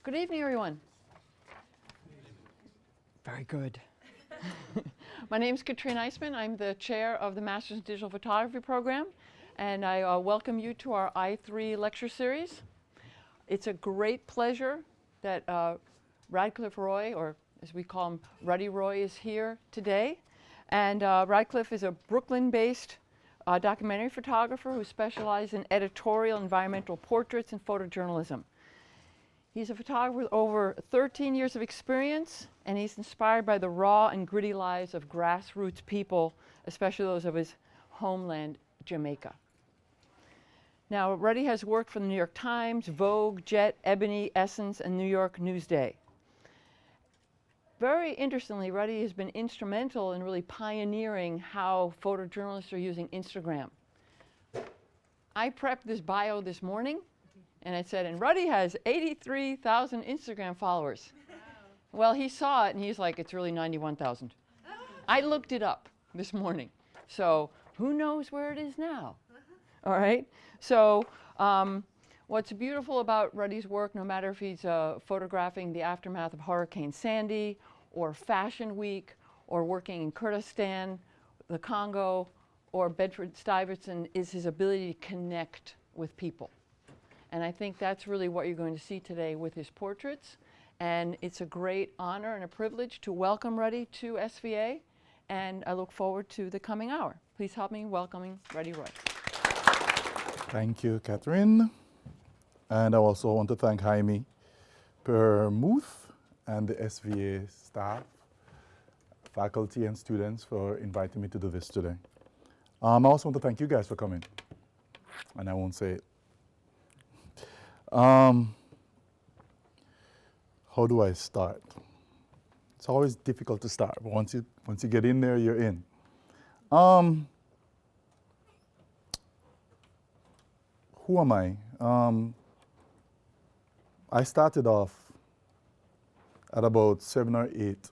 Good evening, everyone. Very good. My name is Katrina Eisman. I'm the chair of the Masters in Digital Photography program, and I welcome you to our I3 lecture series. It's a great pleasure that Radcliffe Roye, or as we call him, Ruddy Roy, is here today. And Radcliffe is a Brooklyn-based documentary photographer who specializes in editorial environmental portraits and photojournalism. He's a photographer with over 13 years of experience, and he's inspired by the raw and gritty lives of grassroots people, especially those of his homeland, Jamaica. Now, Ruddy has worked for the New York Times, Vogue, Jet, Ebony, Essence, and New York Newsday. Very interestingly, Ruddy has been instrumental in really pioneering how photojournalists are using Instagram. I prepped this bio this morning, and I said, and Ruddy has 83,000 Instagram followers. Wow. Well, he saw it, and he's like, it's really 91,000. I looked it up this morning. So who knows where it is now? All right? So what's beautiful about Ruddy's work, no matter if he's photographing the aftermath of Hurricane Sandy, or Fashion Week, or working in Kurdistan, the Congo, or Bedford-Stuyvesant, is his ability to connect with people. And I think that's really what you're going to see today with his portraits. And it's a great honor and a privilege to welcome Ruddy to SVA. And I look forward to the coming hour. Please help me in welcoming Ruddy Roy. Thank you, Catherine. And I also want to thank Jaime Permuth and the SVA staff, faculty and students for inviting me to do this today. I also want to thank you guys for coming. And I won't say it. How do I start? It's always difficult to start, but once you get in there, you're in. Who am I? I started off at about 7 or 8,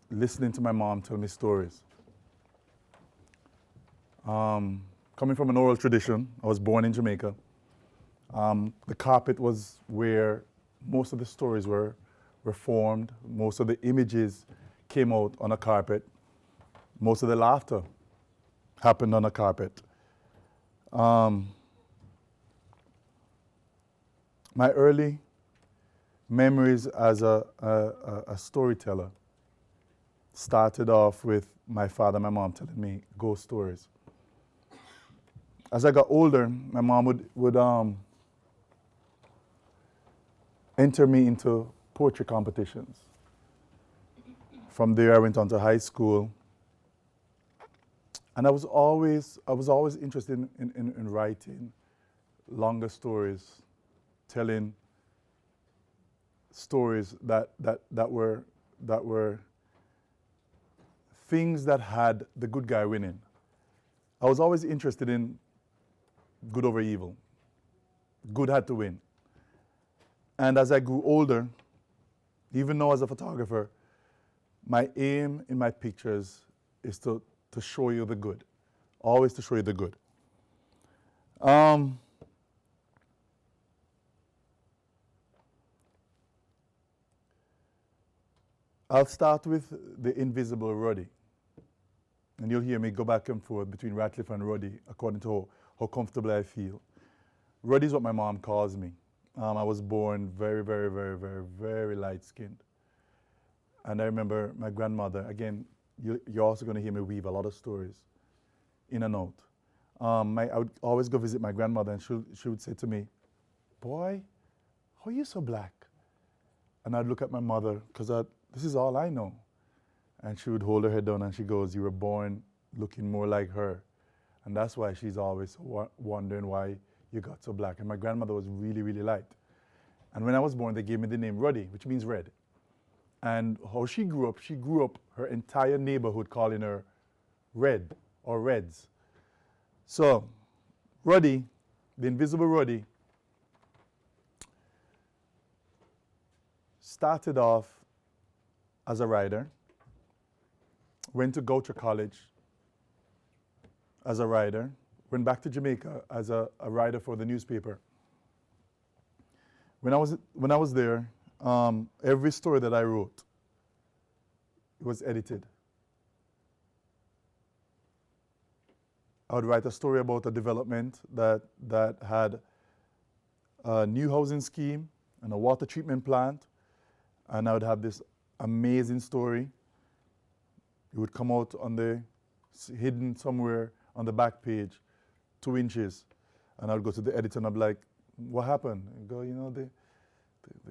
listening to my mom tell me stories. Coming from an oral tradition, I was born in Jamaica. The carpet was where most of the stories were formed. Most of the images came out on a carpet. Most of the laughter happened on a carpet. My early memories as a storyteller started off with my father and my mom telling me ghost stories. As I got older, my mom would enter me into poetry competitions. From there, I went on to high school, and I was always interested in writing longer stories, telling stories that were things that had the good guy winning. I was always interested in good over evil. Good had to win. And as I grew older, even now as a photographer, my aim in my pictures is to show you the good. Always to show you the good. I'll start with the invisible Ruddy. And you'll hear me go back and forth between Radcliffe and Ruddy according to how comfortable I feel. Ruddy is what my mom calls me. I was born very, very, very, very, very light-skinned. And I remember my grandmother, again, you're also going to hear me weave a lot of stories in and out. I would always go visit my grandmother, and she would say to me, "Boy, how are you so black?" And I'd look at my mother, because this is all I know. And she would hold her head down and she goes, "You were born looking more like her." And that's why she's always wondering why you got so black. And my grandmother was really, really light. And when I was born, they gave me the name Ruddy, which means red. And how she grew up, her entire neighborhood calling her Red or Reds. So Ruddy, the invisible Ruddy, started off as a writer, went to Goucher College as a writer, went back to Jamaica as a writer for the newspaper. when I was there, every story that I wrote was edited. I would write a story about a development that had a new housing scheme and a water treatment plant, and I would have this amazing story. It would come out on the hidden somewhere on the back page, 2 inches, and I would go to the editor and I'd be like, "What happened?" And go, the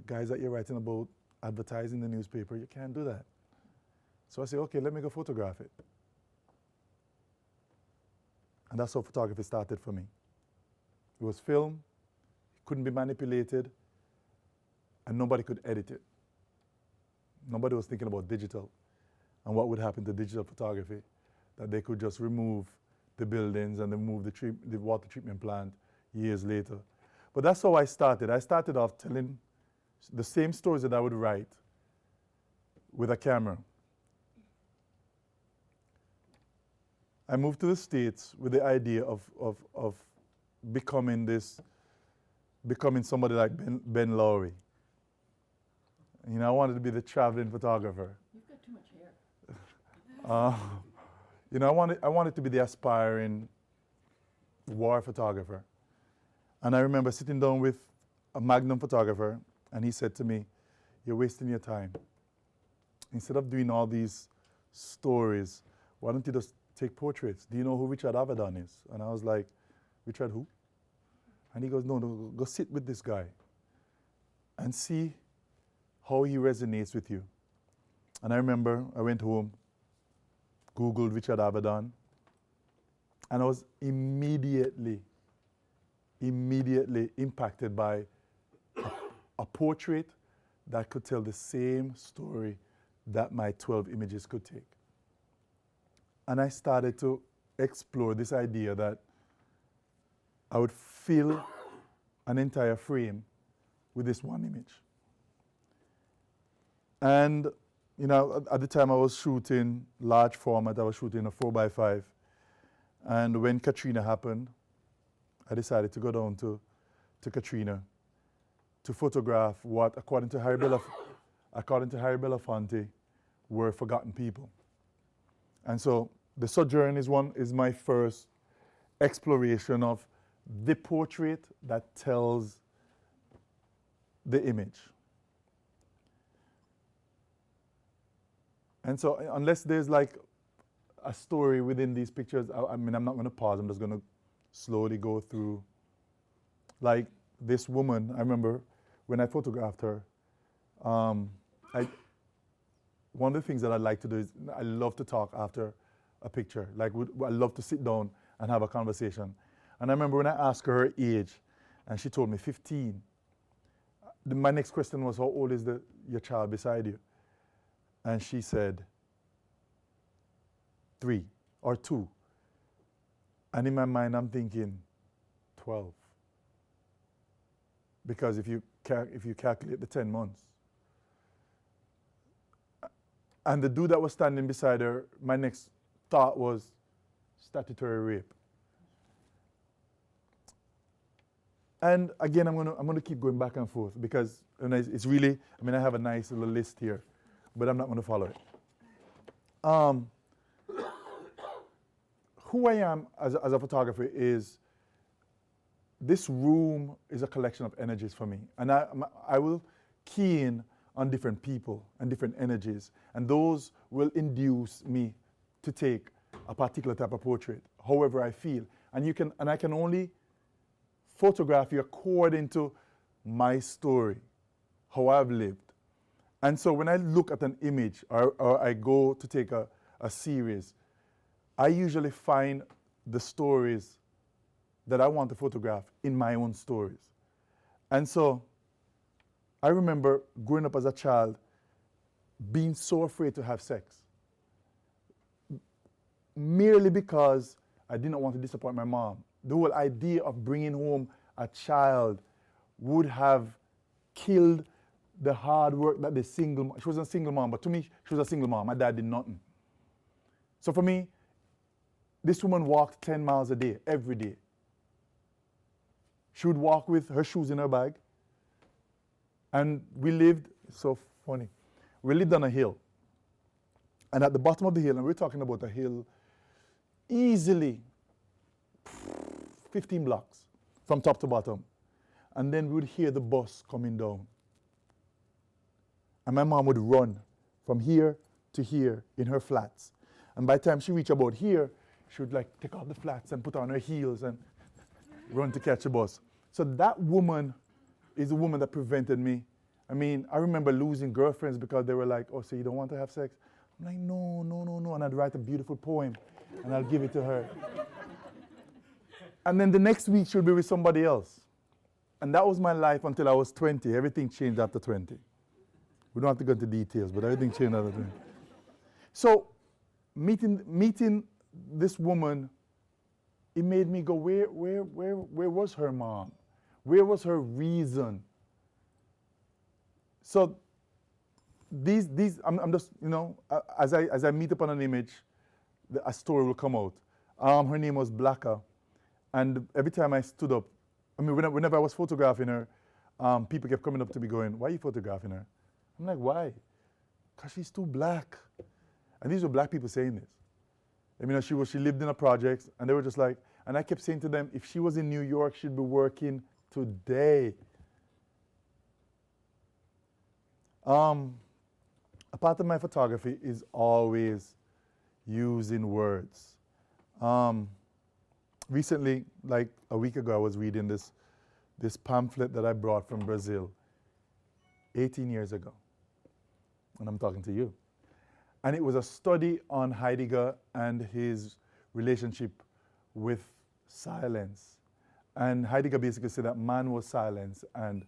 guys that you're writing about advertising the newspaper, you can't do that. So I say, okay, let me go photograph it. And that's how photography started for me. It was film, it couldn't be manipulated, and nobody could edit it. Nobody was thinking about digital and what would happen to digital photography, that they could just remove the buildings and remove the water treatment plant years later. But that's how I started. I started off telling the same stories that I would write with a camera. I moved to the States with the idea of becoming somebody like Ben Lowry. I wanted to be the traveling photographer. You've got too much hair. I wanted to be the aspiring war photographer. And I remember sitting down with a Magnum photographer, and he said to me, "You're wasting your time. Instead of doing all these stories, why don't you just take portraits? Do you know who Richard Avedon is?" And I was like, "Richard who?" And he goes, no, go sit with this guy and see how he resonates with you." And I remember I went home, Googled Richard Avedon, and I was immediately impacted by a portrait that could tell the same story that my 12 images could take. And I started to explore this idea that I would fill an entire frame with this one image. And at the time I was shooting large format, I was shooting a 4x5. And when Katrina happened, I decided to go down to Katrina to photograph what, according to Harry Belafonte, were forgotten people. And so the Sojourn is my first exploration of the portrait that tells the image. And so unless there's like a story within these pictures, I'm not going to pause, I'm just going to slowly go through. Like this woman, I remember when I photographed her, one of the things that I like to do is I love to talk after a picture. Like I love to sit down and have a conversation. And I remember when I asked her her age, and she told me 15. My next question was, how old is your child beside you? And she said 3 or 2. And in my mind, I'm thinking 12. Because if you calculate the 10 months. And the dude that was standing beside her, my next thought was statutory rape. And again, I'm gonna keep going back and forth because it's really, I have a nice little list here, but I'm not gonna follow it. Who I am as a photographer is, this room is a collection of energies for me. And I will key in on different people and different energies, and those will induce me to take a particular type of portrait, however I feel. And I can only photograph you according to my story, how I've lived. And so when I look at an image or I go to take a series, I usually find the stories that I want to photograph in my own stories. And so I remember growing up as a child being so afraid to have sex, merely because I did not want to disappoint my mom. The whole idea of bringing home a child would have killed the hard work that she was a single mom, but to me, she was a single mom. My dad did nothing. So for me, this woman walked 10 miles a day, every day. She would walk with her shoes in her bag, And we lived, so funny, we lived on a hill. And at the bottom of the hill, and we're talking about a hill easily 15 blocks from top to bottom. And then we would hear the bus coming down. And my mom would run from here to here in her flats. And by the time she reached about here, she would like take off the flats and put on her heels and run to catch a bus. So that woman is the woman that prevented me. I mean, I remember losing girlfriends because they were like, oh, so you don't want to have sex? I'm like, no, no, no, no. And I'd write a beautiful poem and I'll give it to her. And then the next week she'll be with somebody else. And that was my life until I was 20. Everything changed after 20. We don't have to go into details, but everything changed after 20. So meeting this woman, it made me go, where was her mom? Where was her reason? So I'm just, you know, as I meet upon an image, a story will come out. Her name was Blacker. And every time I stood up, I mean, whenever I was photographing her, people kept coming up to me going, why are you photographing her? I'm like, why? Because she's too black. And these were black people saying this. I mean, she lived in a project, and they were just like, and I kept saying to them, if she was in New York, she'd be working today. A part of my photography is always using words. Recently, like a week ago, I was reading this pamphlet that I brought from Brazil 18 years ago. And I'm talking to you. And it was a study on Heidegger and his relationship with silence. And Heidegger basically said that man was silence. And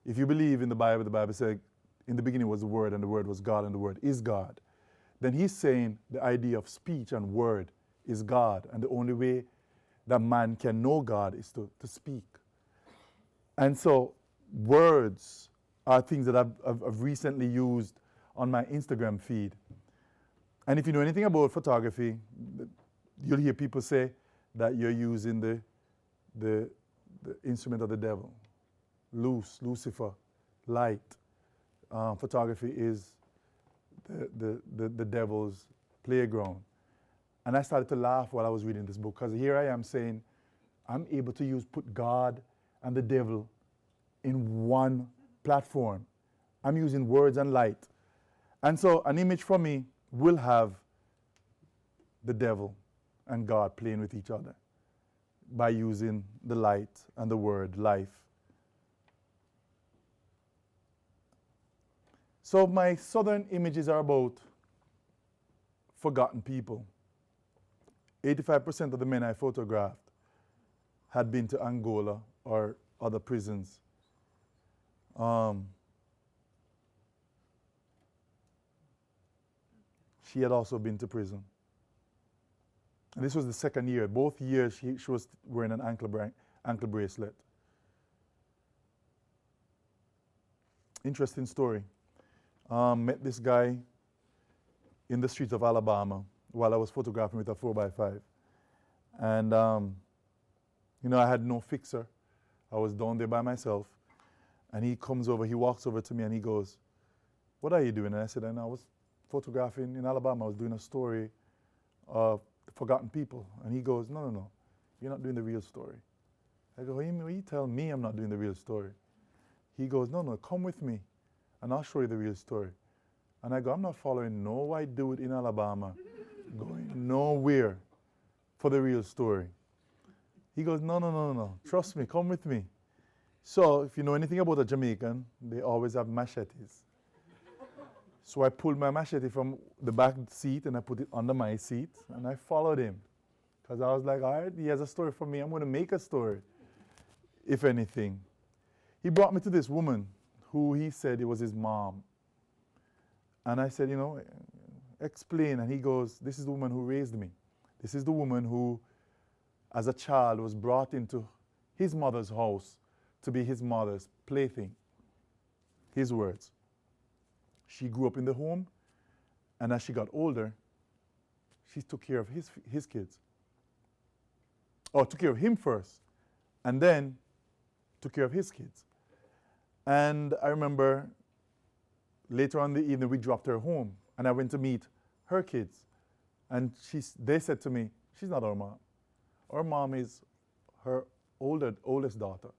if you believe in the Bible said, in the beginning was the Word, and the Word was God, and the Word is God. Then he's saying the idea of speech and word is God. And the only way that man can know God is to speak. And so words are things that I've recently used on my Instagram feed. And if you know anything about photography, you'll hear people say that you're using the instrument of the devil. Lucifer, light. Photography is the devil's playground. And I started to laugh while I was reading this book, because here I am saying, I'm able to put God and the devil in one platform. I'm using words and light. And so an image for me will have the devil and God playing with each other by using the light and the word life. So my southern images are about forgotten people. 85% of the men I photographed had been to Angola or other prisons. She had also been to prison. And this was the second year. Both years she was wearing an ankle bracelet. Interesting story. Met this guy in the streets of Alabama while I was photographing with a 4x5. And, you know, I had no fixer. I was down there by myself. And he walks over to me and he goes, what are you doing? And I said, I was photographing in Alabama. I was doing a story of forgotten people. And he goes, no, you're not doing the real story. I go, what you tell me I'm not doing the real story? He goes, no, come with me and I'll show you the real story. And I go, I'm not following no white dude in Alabama going nowhere for the real story. He goes, no, trust me, come with me. So if you know anything about a Jamaican, they always have machetes. So I pulled my machete from the back seat and I put it under my seat and I followed him. Because I was like, all right, he has a story for me, I'm going to make a story, if anything. He brought me to this woman who he said it was his mom. And I said, explain. And he goes, this is the woman who raised me. This is the woman who, as a child, was brought into his mother's house to be his mother's plaything. His words. She grew up in the home, and as she got older, she took care of his kids. Or took care of him first, and then took care of his kids. And I remember later on in the evening, we dropped her home, and I went to meet her kids. And they said to me, she's not our mom. Our mom is her oldest daughter.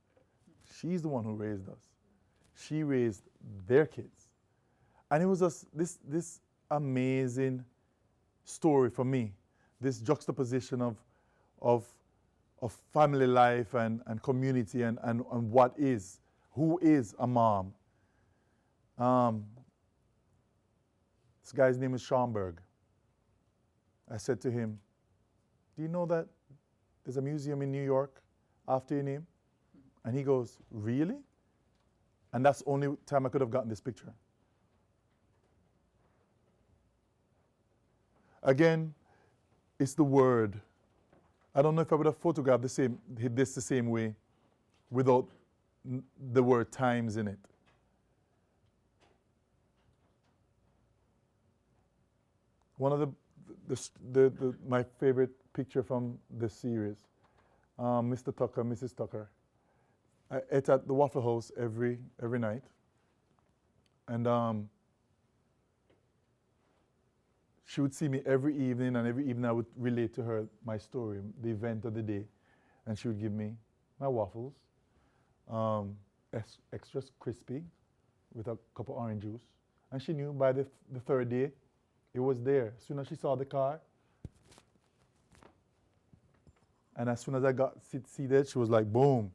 She's the one who raised us. She raised their kids. And it was just this amazing story for me, this juxtaposition of family life and community and who is a mom. This guy's name is Schomburg. I said to him, do you know that there's a museum in New York after your name? And he goes, really? And that's the only time I could have gotten this picture. Again, it's the word. I don't know if I would have photographed this the same way without the word times in it. One of my favorite picture from this series, Mr. Tucker, Mrs. Tucker. I ate at the Waffle House every night, and she would see me every evening, and every evening I would relate to her my story, the event of the day, and she would give me my waffles, extra crispy, with a cup of orange juice, and she knew by the third day, it was there. As soon as she saw the car, and as soon as I got seated, she was like, boom.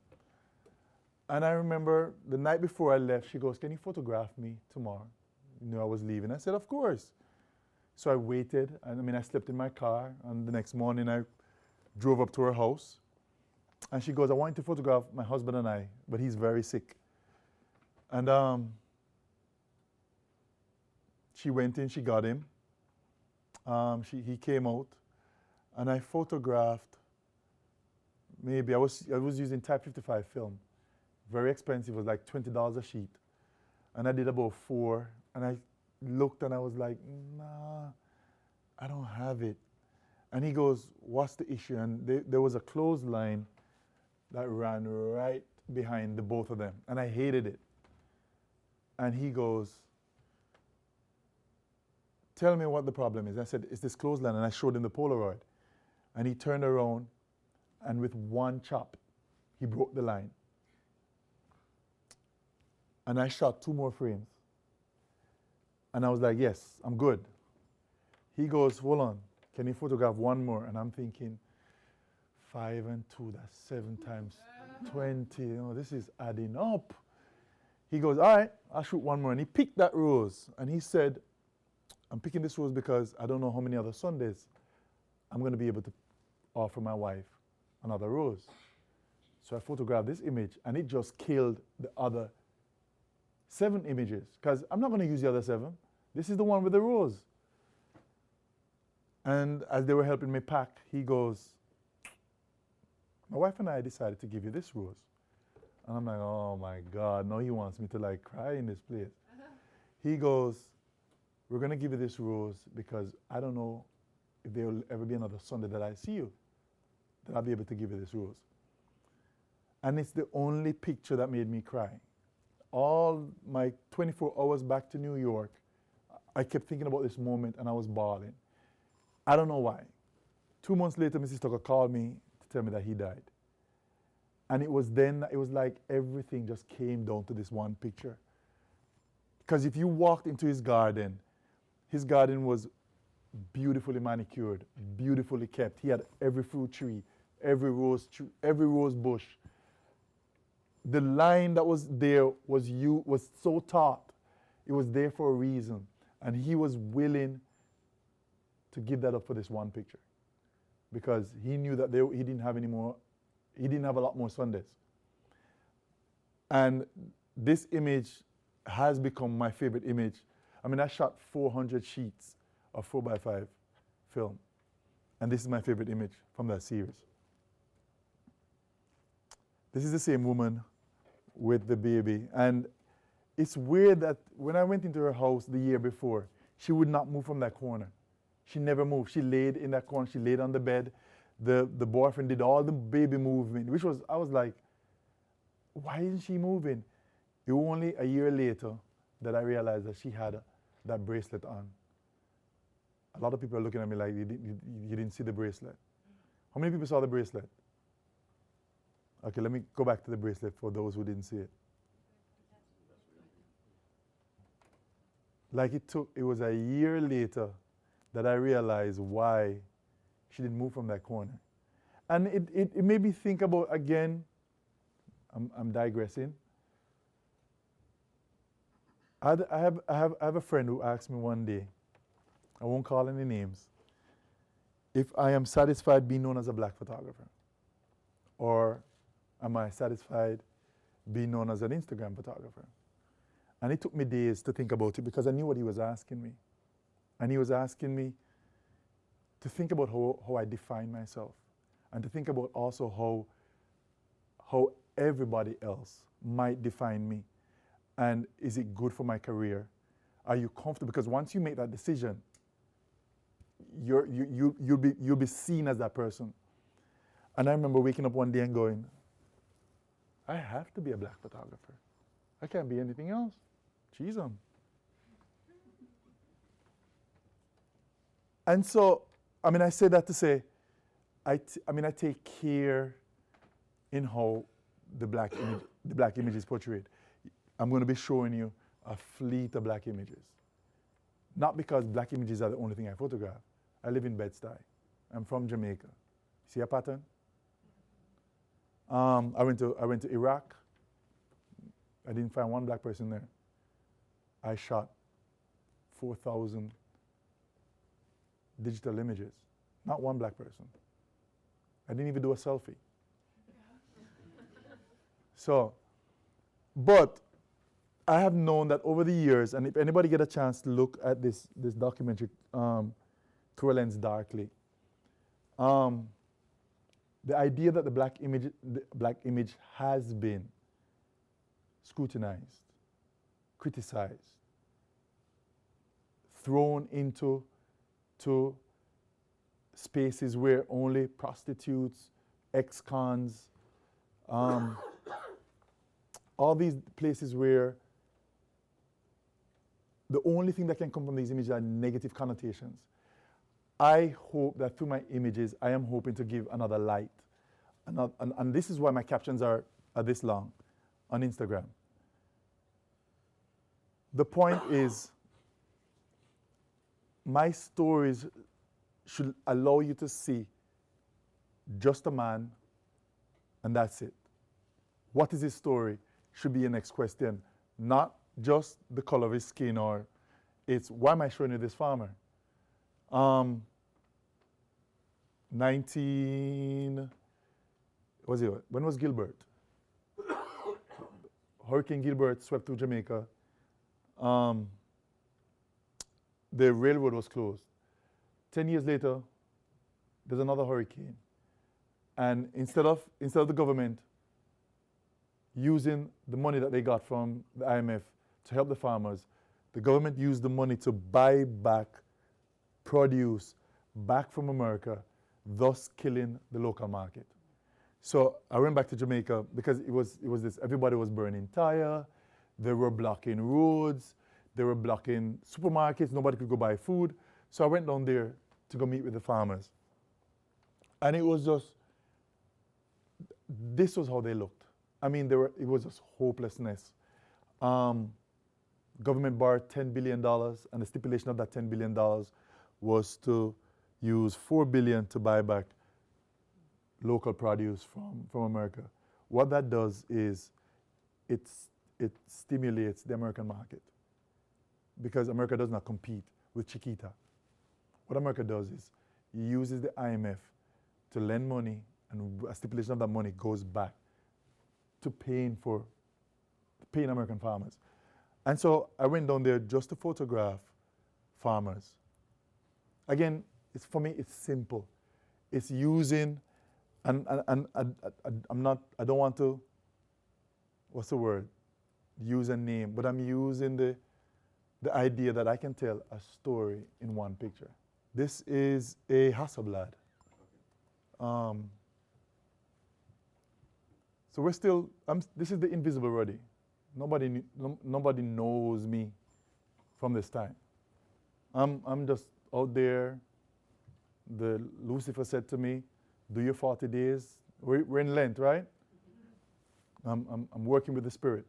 And I remember the night before I left, she goes, can you photograph me tomorrow? You knew I was leaving. I said, of course. So I waited, and I slept in my car, and the next morning I drove up to her house, and she goes, I want you to photograph my husband and I, but he's very sick. And she went in, she got him. He came out, and I photographed, maybe, I was using Type 55 film. Very expensive, it was like $20 a sheet. And I did about 4, and I looked and I was like, nah, I don't have it. And he goes, what's the issue? And there was a clothesline that ran right behind the both of them, and I hated it. And he goes, tell me what the problem is. I said, it's this clothesline, and I showed him the Polaroid. And he turned around, and with one chop, he broke the line. And I shot 2 more frames. And I was like, yes, I'm good. He goes, hold on, can you photograph 1 more? And I'm thinking, 5 and 2, that's 7 times 20. This is adding up. He goes, all right, I'll shoot 1 more. And he picked that rose. And he said, I'm picking this rose because I don't know how many other Sundays I'm going to be able to offer my wife another rose. So I photographed this image, and it just killed the other 7 images, because I'm not going to use the other 7. This is the one with the rose. And as they were helping me pack, he goes, my wife and I decided to give you this rose. And I'm like, oh my God, now he wants me to like cry in this place. He goes, we're going to give you this rose because I don't know if there will ever be another Sunday that I see you, that I'll be able to give you this rose. And it's the only picture that made me cry. All my 24 hours back to New York, I kept thinking about this moment, and I was bawling. I don't know why. 2 months later, Mrs. Tucker called me to tell me that he died. And it was then, it was like everything just came down to this one picture. Because if you walked into his garden was beautifully manicured, beautifully kept. He had every fruit tree, every rose bush. The line that was there was so taut. It was there for a reason. And he was willing to give that up for this one picture, because he knew that he didn't have a lot more Sundays. And this image has become my favorite image. I shot 400 sheets of 4x5 film. And this is my favorite image from that series. This is the same woman with the baby. And it's weird that when I went into her house the year before, she would not move from that corner. She never moved. She laid in that corner. She laid on the bed. The boyfriend did all the baby movement, I was like, why isn't she moving? It was only a year later that I realized that she had that bracelet on. A lot of people are looking at me like, you didn't see the bracelet. How many people saw the bracelet? Okay, let me go back to the bracelet for those who didn't see it. Like it was a year later that I realized why she didn't move from that corner. And it made me think about, again, I'm digressing. I have a friend who asked me one day, I won't call any names, if I am satisfied being known as a black photographer, or am I satisfied being known as an Instagram photographer? And it took me days to think about it because I knew what he was asking me. And he was asking me to think about how I define myself, and to think about also how everybody else might define me. And is it good for my career? Are you comfortable? Because once you make that decision, you'll be seen as that person. And I remember waking up one day and going, I have to be a black photographer. I can't be anything else. Jeez. And so, I mean, I say that to say, I take care in how the black image is portrayed. I'm going to be showing you a fleet of black images. Not because black images are the only thing I photograph. I live in Bed-Stuy. I'm from Jamaica. See a pattern? I went to Iraq. I didn't find one black person there. I shot 4,000 digital images. Not one black person. I didn't even do a selfie. So, but I have known that over the years, and if anybody get a chance to look at this documentary, Through a Lens Darkly, the idea that the black image has been scrutinized, criticized, thrown into spaces where only prostitutes, ex-cons, all these places where the only thing that can come from these images are negative connotations. I hope that through my images, I am hoping to give another light. And this is why my captions are this long on Instagram. The point is, my stories should allow you to see just a man, and that's it. What is his story should be your next question. Not just the color of his skin, or it's why am I showing you this farmer? 19, was it, when was Gilbert? Hurricane Gilbert swept through Jamaica. The railroad was closed. 10 years later, there's another hurricane. And instead of the government using the money that they got from the IMF to help the farmers, the government used the money to buy back produce back from America, thus killing the local market. So I went back to Jamaica because it was this, everybody was burning tire, they were blocking roads, they were blocking supermarkets, nobody could go buy food. So I went down there to go meet with the farmers. And it was just, this was how they looked. I mean, it was just hopelessness. Government borrowed $10 billion, and the stipulation of that $10 billion was to use $4 billion to buy back local produce from America. What that does is it stimulates the American market, because America does not compete with Chiquita. What America does is it uses the IMF to lend money, and a stipulation of that money goes back to paying American farmers. And so I went down there just to photograph farmers. Again, for me, it's simple. It's using, and I don't want to, what's the word? Use a name, but I'm using the idea that I can tell a story in one picture. This is a Hasselblad. So we're still, this is the invisible Ruddy. Nobody knows me from this time. I'm just out there. The Lucifer said to me, do your 40 days. We're in Lent, right? I'm working with the Spirit.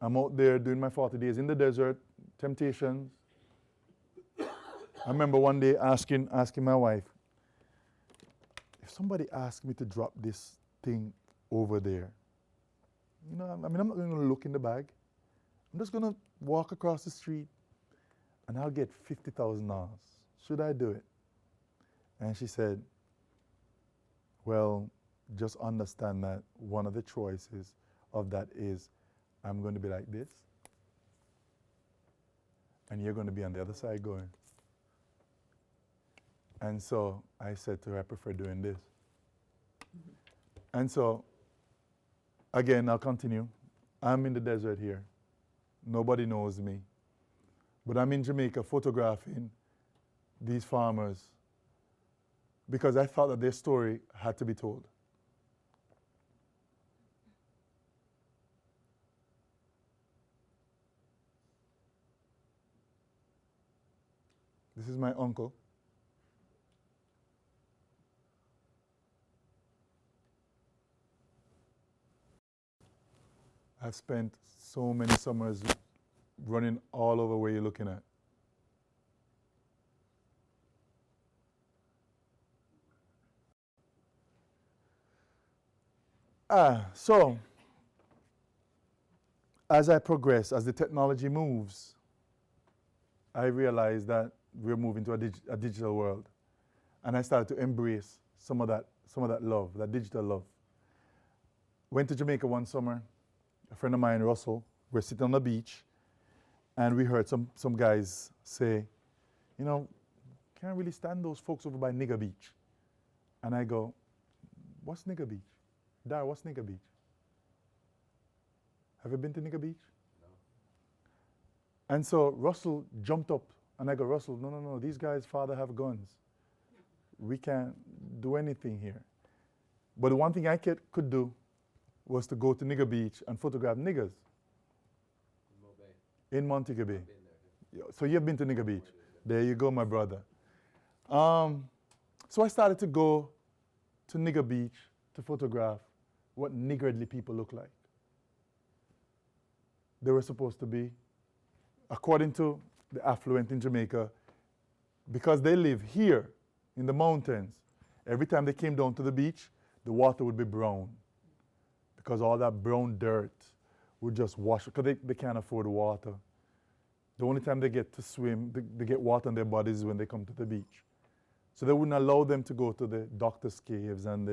I'm out there doing my 40 days in the desert, temptations. I remember one day asking my wife, if somebody asked me to drop this thing over there, you know, I mean, I'm not going to look in the bag. I'm just going to walk across the street and I'll get $50,000. Should I do it? And she said, well, just understand that one of the choices of that is I'm going to be like this and you're going to be on the other side going. And so I said to her, I prefer doing this. And so, again, I'll continue. I'm in the desert here. Nobody knows me. But I'm in Jamaica photographing these farmers because I thought that their story had to be told. This is my uncle. I've spent so many summers running all over where you're looking at. So, as I progress, as the technology moves, I realized that we're moving to a digital world. And I started to embrace some of that love, that digital love. Went to Jamaica one summer. A friend of mine, Russell, we're sitting on the beach, and we heard some guys say, you know, can't really stand those folks over by Nigger Beach. And I go, what's Nigger Beach? Dar, what's Nigger Beach? Have you been to Nigger Beach? No. And so Russell jumped up, and I go, Russell, no, these guys' father have guns. We can't do anything here. But the one thing I could do was to go to Nigger Beach and photograph niggers. In Montego Bay. So you've been to Nigger Beach. There you go, my brother. So I started to go to Nigger Beach to photograph what niggardly people look like. They were supposed to be, according to the affluent in Jamaica, because they live here in the mountains, every time they came down to the beach, the water would be brown. Because all that brown dirt would just wash, because they can't afford water. The only time they get to swim, they get water on their bodies is when they come to the beach. So they wouldn't allow them to go to the doctor's caves, and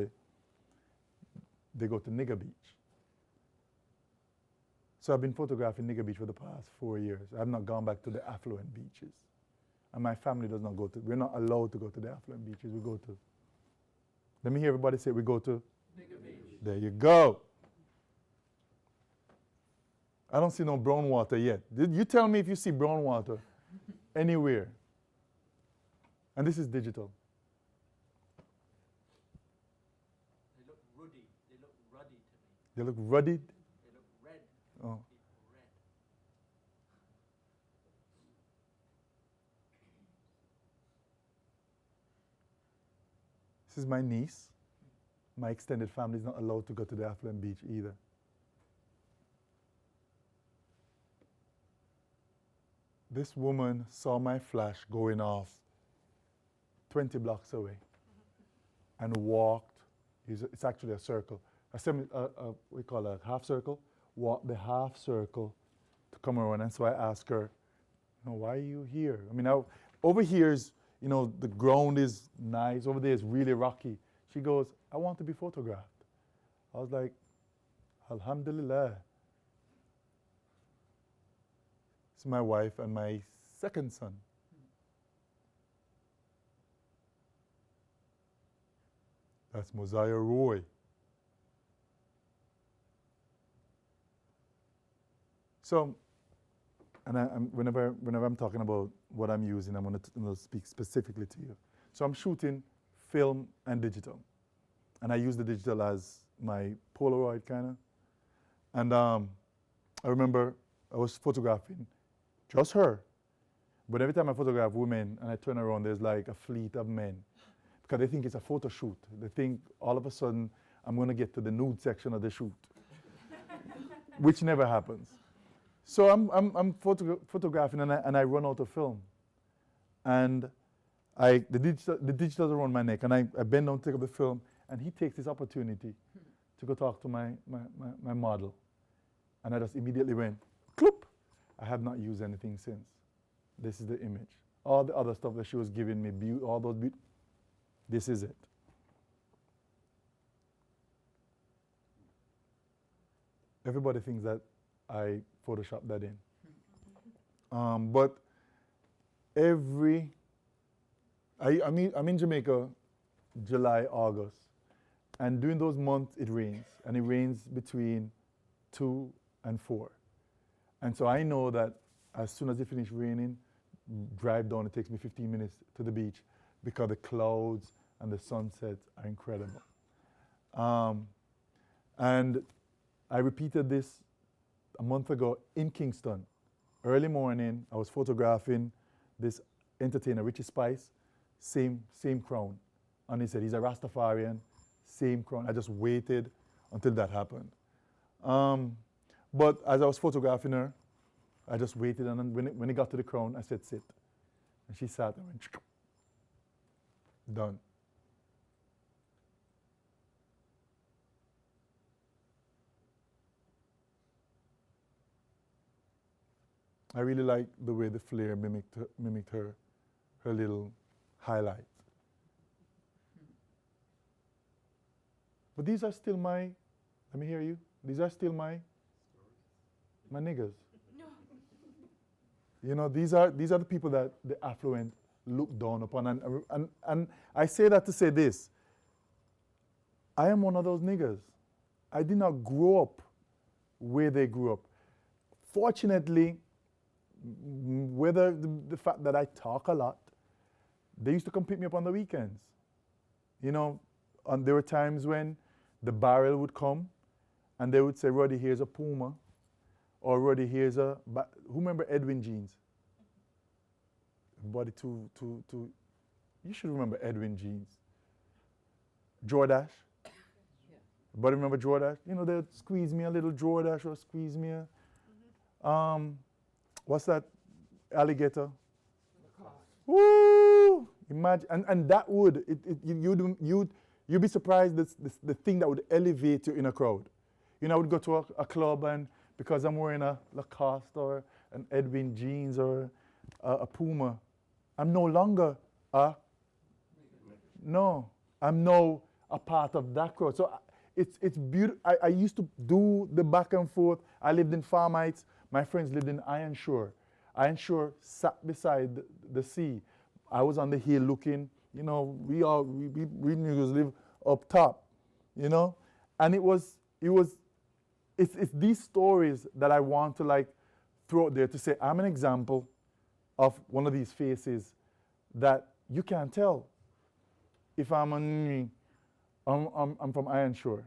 they go to Nigger Beach. So I've been photographing Nigger Beach for the past 4 years. I've not gone back to the affluent beaches. And my family does not go to, we're not allowed to go to the affluent beaches. We go to, let me hear everybody say, we go to Nigger Beach. There you go. I don't see no brown water yet. You tell me if you see brown water anywhere. And this is digital. They look ruddy. They look ruddy to me. They look ruddy? They look red. Oh. People red. This is my niece. My extended family is not allowed to go to the affluent beach either. This woman saw my flash going off 20 blocks away and walked. It's actually a circle. We call it a half circle. Walked the half circle to come around. And so I asked her, why are you here? I mean, over here is, the ground is nice. Over there is really rocky. She goes, I want to be photographed. I was like, Alhamdulillah. It's my wife and my second son. That's Mosiah Roye. So, and whenever I'm talking about what I'm using, I'm going to speak specifically to you. So I'm shooting film and digital. And I use the digital as my Polaroid kind of. And I remember I was photographing just her. But every time I photograph women and I turn around, there's like a fleet of men. Because they think it's a photo shoot. They think all of a sudden I'm going to get to the nude section of the shoot, which never happens. So I'm photographing and I run out of film. And the digital's around my neck, and I bend down to take up the film, and he takes this opportunity to go talk to my model. And I just immediately went, cloop. I have not used anything since. This is the image. All the other stuff that she was giving me, all those this is it. Everybody thinks that I photoshopped that in. But I'm in Jamaica, July, August, and during those months it rains, and it rains between 2 and 4. And so I know that as soon as it finishes raining, drive down, it takes me 15 minutes to the beach because the clouds and the sunsets are incredible. And I repeated this a month ago in Kingston. Early morning, I was photographing this entertainer, Richie Spice, same crown. And he said, he's a Rastafarian, same crown. I just waited until that happened. But as I was photographing her, I just waited, and then when it got to the crown, I said, sit. And she sat and went, done. I really like the way the flare mimicked her little highlight. But these are still let me hear you. These are still my niggers. No. You know, these are the people that the affluent look down upon. And I say that to say this. I am one of those niggers. I did not grow up where they grew up. Fortunately, whether the fact that I talk a lot, they used to come pick me up on the weekends. You know, and there were times when the barrel would come and they would say, Ruddy, here's a Puma. Or Ruddy, here's who remember Edwin jeans? Everybody you should remember Edwin jeans. Jordache. Yeah. Everybody remember Jordache? You know, they'd squeeze me a little Jordache or squeeze me a, what's that alligator? Woo! Imagine, and that would, you'd be surprised the thing that would elevate you in a crowd. You know, I would go to a club, and because I'm wearing a Lacoste or an Edwin jeans or a Puma, I'm no longer I'm now a part of that crowd. So it's beautiful. I used to do the back and forth. I lived in Farm Heights. My friends lived in Iron Shore. Iron Shore sat beside the sea. I was on the hill looking, you know, we niggas live up top, you know? And it's these stories that I want to like throw out there to say, I'm an example of one of these faces that you can't tell if I'm from Iron Shore.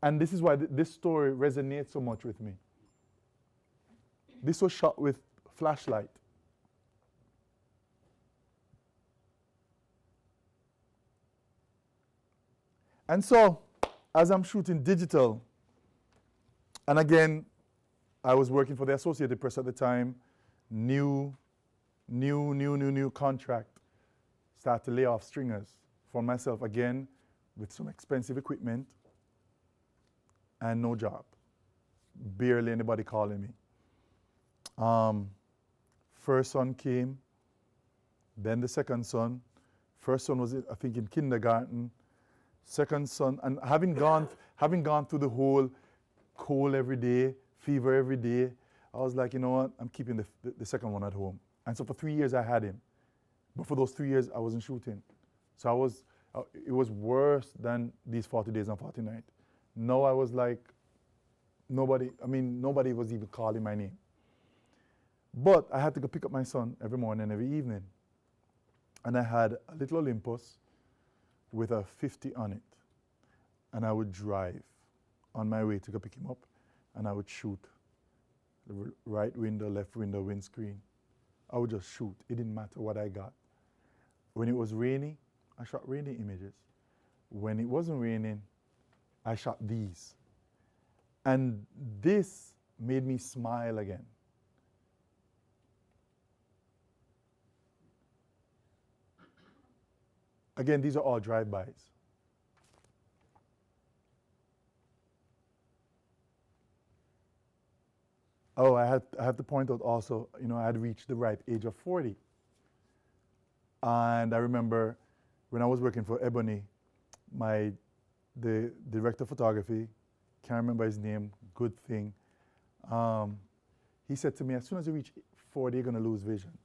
And this is why this story resonates so much with me. This was shot with flashlight. And so, as I'm shooting digital, and again, I was working for the Associated Press at the time, new contract, start to lay off stringers for myself again with some expensive equipment and no job. Barely anybody calling me. First son came, then the second son. First son was, I think, in kindergarten. Second son, and having gone through the whole cold every day, fever every day, I was like, you know what, I'm keeping the second one at home. And so for 3 years I had him. But for those 3 years I wasn't shooting. So it was worse than these 40 days and 40 nights. No, I was like, nobody was even calling my name. But I had to go pick up my son every morning and every evening. And I had a little Olympus with a 50 on it. And I would drive on my way to go pick him up. and I would shoot. The right window, left window, windscreen. I would just shoot. It didn't matter what I got. When it was raining, I shot rainy images. When it wasn't raining, I shot these. And this made me smile again. Again, these are all drive-bys. Oh, I have to point out also, I had reached the ripe age of 40. And I remember when I was working for Ebony, the director of photography, can't remember his name, good thing, he said to me, as soon as you reach 40, you're going to lose vision.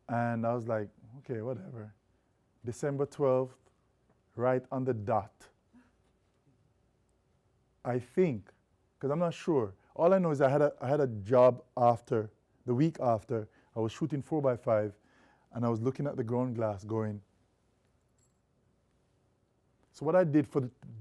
And I was like, okay, whatever. December 12th, right on the dot. I think, because I'm not sure. All I know is I had a job after, the week after, I was shooting 4x5, and I was looking at the ground glass going. So what I did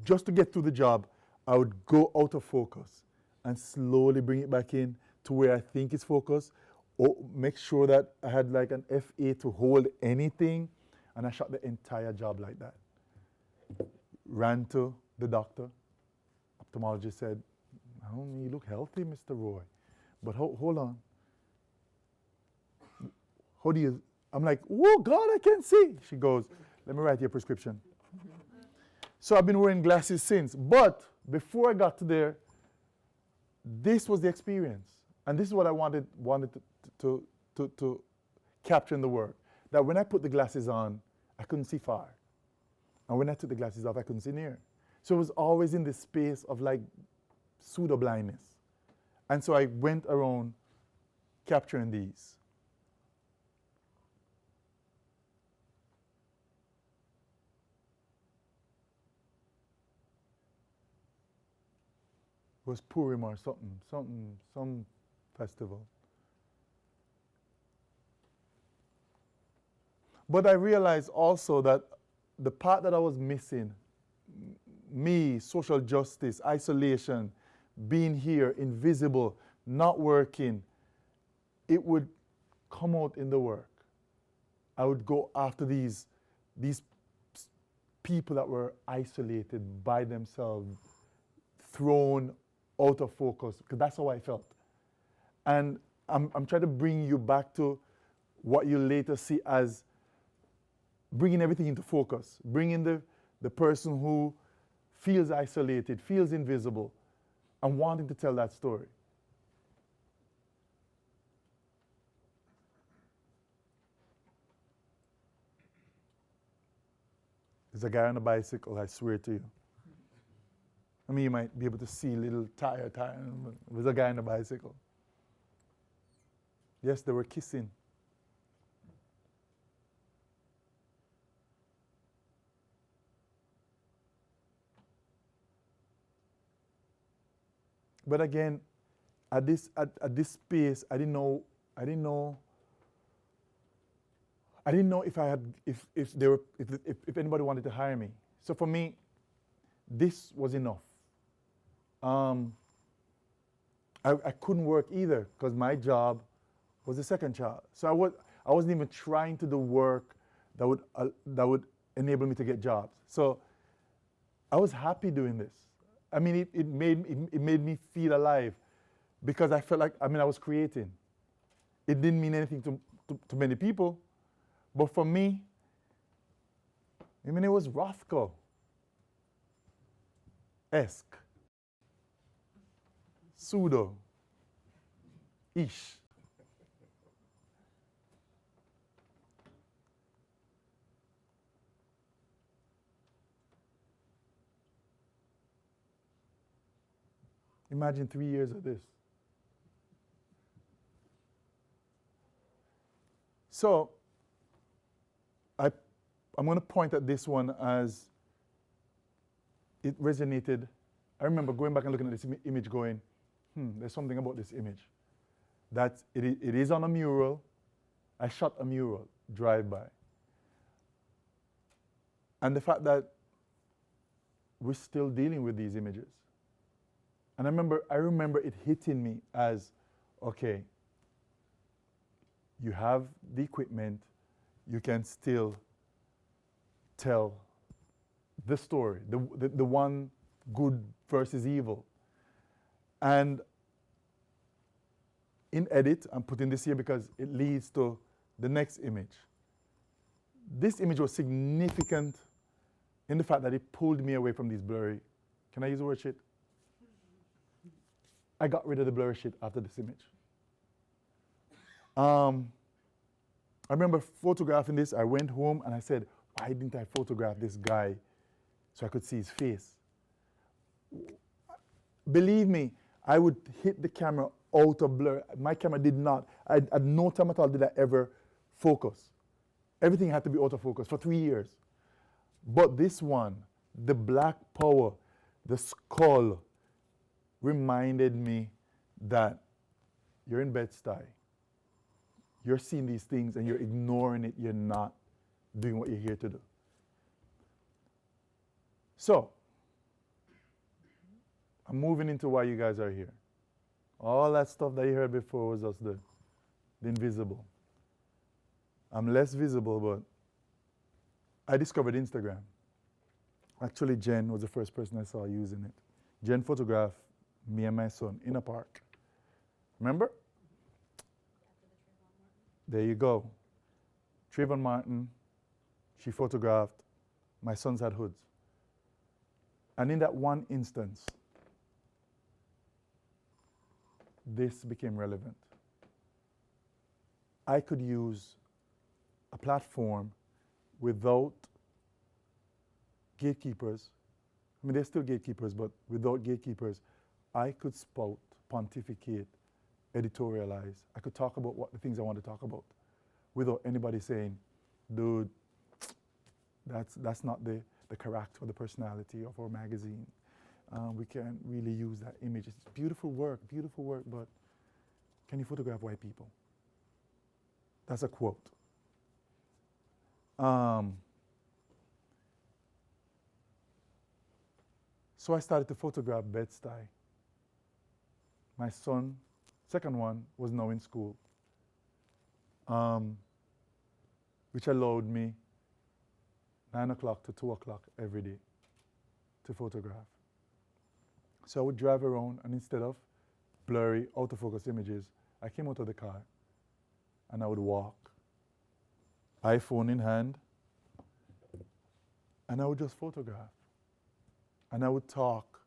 just to get through the job, I would go out of focus and slowly bring it back in to where I think it's focused, or make sure that I had like an FA to hold anything, and I shot the entire job like that. Ran to the doctor. Ophthalmologist said, "Oh, you look healthy, Mr. Roy, but hold on. How do you?" I'm like, "Oh God, I can't see." She goes, "Let me write you a prescription." So I've been wearing glasses since. But before I got to there, this was the experience, and this is what I wanted to capture in the work. That when I put the glasses on, I couldn't see far, and when I took the glasses off, I couldn't see near. So it was always in this space of like pseudo blindness, and so I went around capturing these. It was Purim or some festival. But I realized also that the part that I was missing, me, social justice, isolation, being here, invisible, not working, it would come out in the work. I would go after these people that were isolated by themselves, thrown out of focus, because that's how I felt. And I'm trying to bring you back to what you later see as bringing everything into focus, bringing the person who feels isolated, feels invisible, and wanting to tell that story. There's a guy on a bicycle, I swear to you. I mean, you might be able to see little tire. There's a guy on a bicycle. Yes, they were kissing. But again, at this space, I didn't know if anybody wanted to hire me. So for me, this was enough. I couldn't work either because my job was the second child. So I wasn't even trying to do work that would enable me to get jobs. So I was happy doing this. I mean, it made me feel alive because I felt like I was creating. It didn't mean anything to many people, but for me, it was Rothko-esque. Pseudo-ish. Imagine 3 years of this. So, I'm going to point at this one as it resonated. I remember going back and looking at this image going, there's something about this image. That it is on a mural. I shot a mural, drive-by. And the fact that we're still dealing with these images. And I remember it hitting me as, okay, you have the equipment, you can still tell the story, the one good versus evil. And in edit, I'm putting this here because it leads to the next image. This image was significant in the fact that it pulled me away from these blurry, can I use the word shit? I got rid of the blurry shit after this image. I remember photographing this. I went home and I said, why didn't I photograph this guy so I could see his face? Believe me, I would hit the camera out of blur. My camera did not. At no time at all did I ever focus. Everything had to be out of focus for 3 years. But this one, the black power, the skull, reminded me that you're in Bed-Stuy. You're seeing these things and you're ignoring it. You're not doing what you're here to do. So, I'm moving into why you guys are here. All that stuff that you heard before was just the invisible. I'm less visible, but I discovered Instagram. Actually, Jen was the first person I saw using it. Jen photographed me and my son in a park. Remember? There you go. Trayvon Martin, she photographed. My sons had hoods. And in that one instance, this became relevant. I could use a platform without gatekeepers. I mean, there's still gatekeepers, but without gatekeepers, I could spout, pontificate, editorialize. I could talk about what the things I want to talk about without anybody saying, dude, that's not the character or the personality of our magazine. We can't really use that image. It's beautiful work, but can you photograph white people? That's a quote. So I started to photograph Bed-Stuy. My son, second one, was now in school, which allowed me 9 o'clock to 2 o'clock every day to photograph. So I would drive around, and instead of blurry, out of focus images, I came out of the car and I would walk, iPhone in hand, and I would just photograph. And I would talk.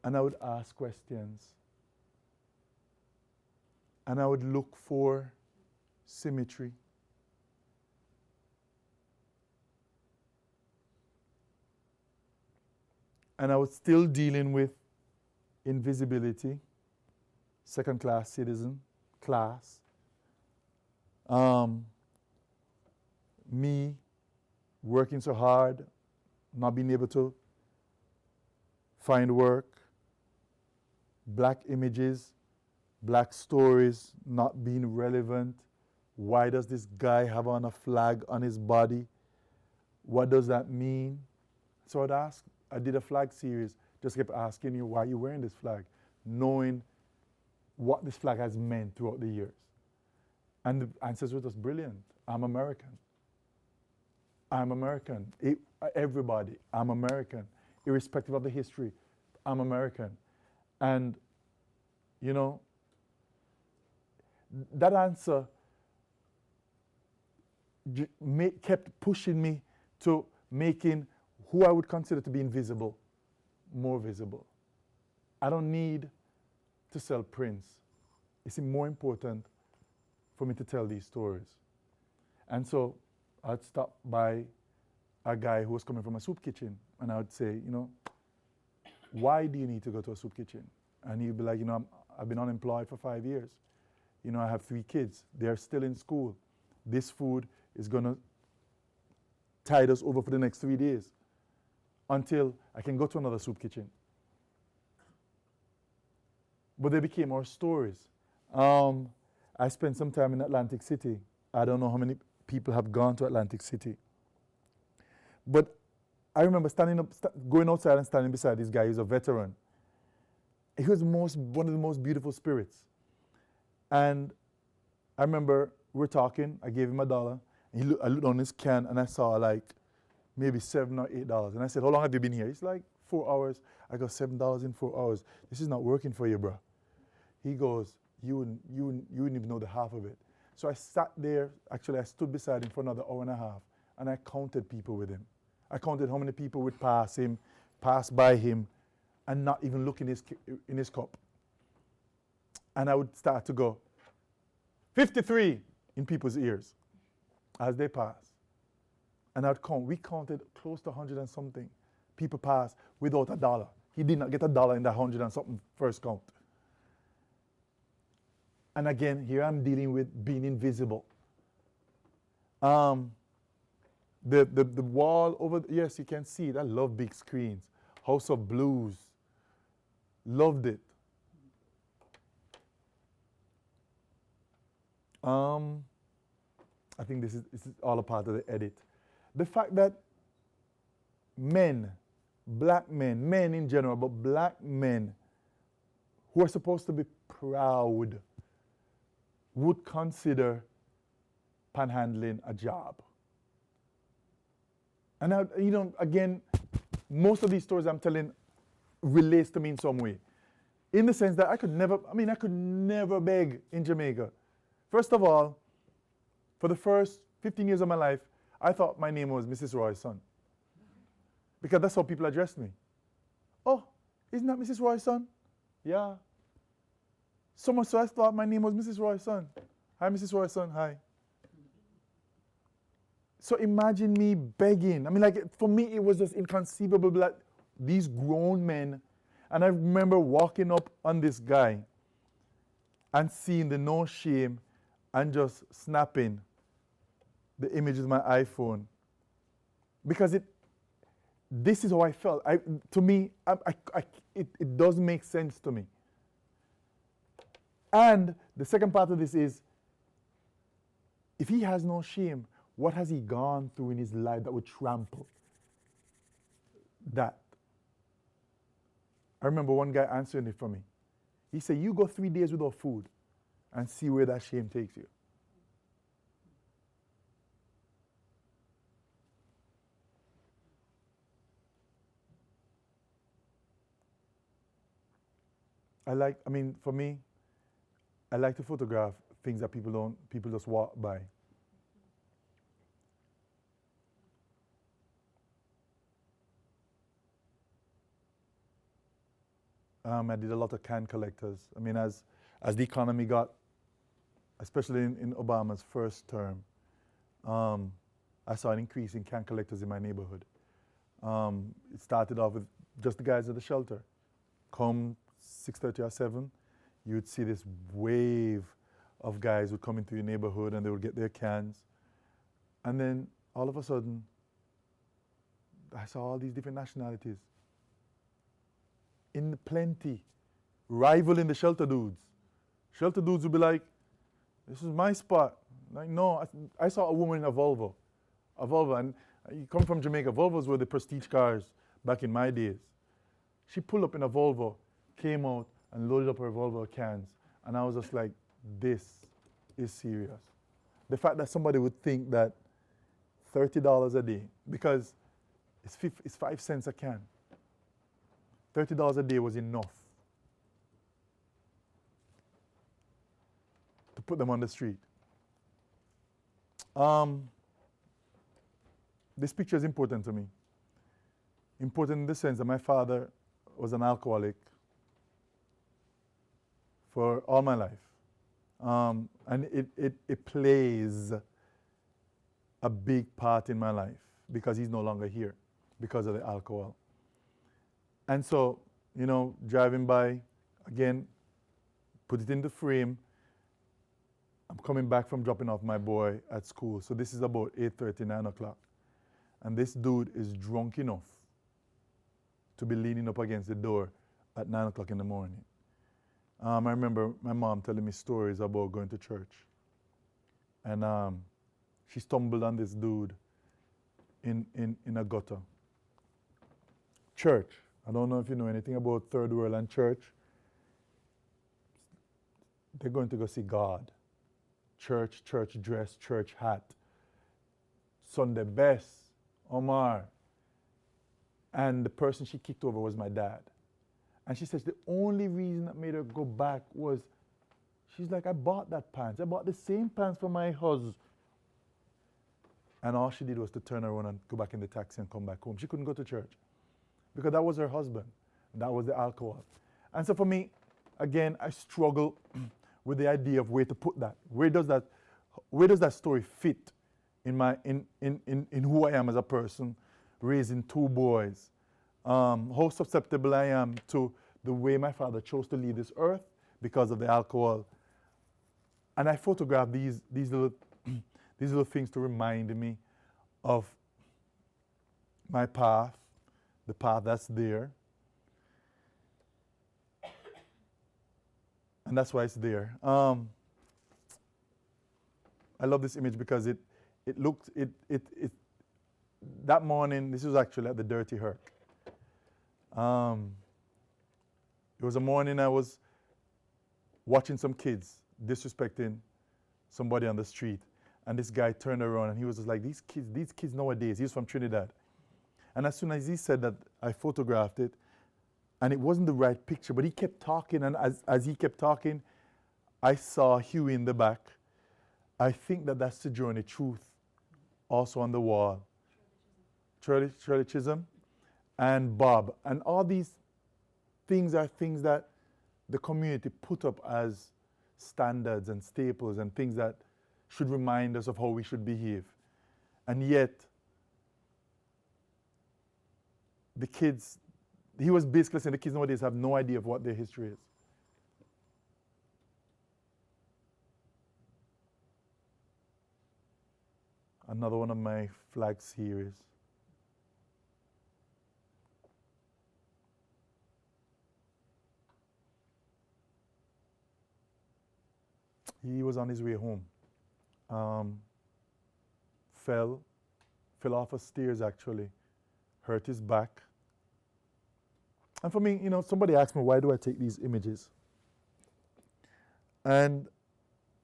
And I would ask questions. And I would look for symmetry. And I was still dealing with invisibility, second-class citizen, class. Me working so hard, not being able to find work, black images, black stories not being relevant. Why does this guy have on a flag on his body? What does that mean? So I'd ask, I did a flag series, just kept asking you, why are you wearing this flag? Knowing what this flag has meant throughout the years. And the answers were just brilliant. I'm American. I'm American. Everybody, I'm American. Irrespective of the history, I'm American. And, you know, that answer kept pushing me to making who I would consider to be invisible more visible. I don't need to sell prints. It's more important for me to tell these stories. And so I'd stop by a guy who was coming from a soup kitchen, and I would say, you know, why do you need to go to a soup kitchen? And he'd be like, you know, I've been unemployed for 5 years. You know, I have 3 kids. They're still in school. This food is going to tide us over for the next 3 days until I can go to another soup kitchen. But they became our stories. I spent some time in Atlantic City. I don't know how many people have gone to Atlantic City. But I remember going outside and standing beside this guy. He's a veteran. He was one of the most beautiful spirits. And I remember we're talking. I gave him $1. And I looked on his can and I saw like maybe $7 or $8. And I said, how long have you been here? He's like, 4 hours. I go, $7 in 4 hours. This is not working for you, bro. He goes, you wouldn't even know the half of it. So I sat there. Actually, I stood beside him for another hour and a half. And I counted people with him. I counted how many people would pass by him, and not even look in his cup. And I would start to go, 53 in people's ears as they pass. And I'd count. We counted close to 100 and something. People pass without $1. He did not get $1 in that 100 and something first count. And again, here I'm dealing with being invisible. The wall over, yes, you can see it. I love big screens. House of Blues. Loved it. I think this is all a part of the edit. The fact that men, black men in general, but black men who are supposed to be proud would consider panhandling a job. And again, most of these stories I'm telling relates to me in some way. In the sense that I could never beg in Jamaica. First of all, for the first 15 years of my life, I thought my name was Mrs. Roy's son. Because that's how people addressed me. Oh, isn't that Mrs. Roy's son? Yeah. So much so I thought my name was Mrs. Roy's son. Hi, Mrs. Roy's son, hi. So imagine me begging. For me, it was just inconceivable that these grown men, and I remember walking up on this guy and seeing the no shame and just snapping the image with my iPhone. Because this is how I felt. It does make sense to me. And the second part of this is, if he has no shame, what has he gone through in his life that would trample that? I remember one guy answering it for me. He said, you go 3 days without food and see where that shame takes you. For me, I like to photograph things that people just walk by. I did a lot of can collectors. As the economy got, especially in Obama's first term, I saw an increase in can collectors in my neighborhood. It started off with just the guys at the shelter. Come 6:30 or 7, you'd see this wave of guys would come into your neighborhood and they would get their cans. And then all of a sudden, I saw all these different nationalities. In plenty, rivaling the shelter dudes. Shelter dudes would be like, this is my spot. Like, no, I saw a woman in a Volvo, and you come from Jamaica. Volvos were the prestige cars back in my days. She pulled up in a Volvo, came out and loaded up her Volvo cans, and I was just like, this is serious. The fact that somebody would think that $30 a day, because it's 5 cents a can. $30 a day was enough to put them on the street. This picture is important to me. Important in the sense that my father was an alcoholic for all my life. And it plays a big part in my life because he's no longer here because of the alcohol. And so, driving by, again, put it in the frame. I'm coming back from dropping off my boy at school. So this is about 8:30, 9 o'clock. And this dude is drunk enough to be leaning up against the door at 9 o'clock in the morning. I remember my mom telling me stories about going to church. And she stumbled on this dude in a gutter. church. I don't know if you know anything about Third World and church. They're going to go see God. Church dress, church hat. Sunday best, Omar. And the person she kicked over was my dad. And she says the only reason that made her go back was, she's like, I bought that pants. I bought the same pants for my husband. And all she did was to turn around and go back in the taxi and come back home. She couldn't go to church because that was her husband. That was the alcohol. And so for me, again, I struggle with the idea of where to put that. Where does that story fit in who I am as a person, raising two boys? How susceptible I am to the way my father chose to leave this earth because of the alcohol. And I photograph these little these little things to remind me of my path, the path that's there. And that's why it's there. I love this image because it that morning, this was actually at the Dirty Herc. It was a morning I was watching some kids disrespecting somebody on the street. And this guy turned around and he was just like, these kids nowadays, he's from Trinidad. And as soon as he said that, I photographed it. And it wasn't the right picture, but he kept talking. And as he kept talking, I saw Huey in the back. I think that's the Journey Truth also on the wall. Shirley Chisholm and Bob. And all these things are things that the community put up as standards and staples and things that should remind us of how we should behave. And yet, the kids, he was basically saying the kids nowadays have no idea of what their history is. Another one of my flag series. He was on his way home. Fell off a stairs actually, hurt his back. And for me, somebody asked me, why do I take these images? And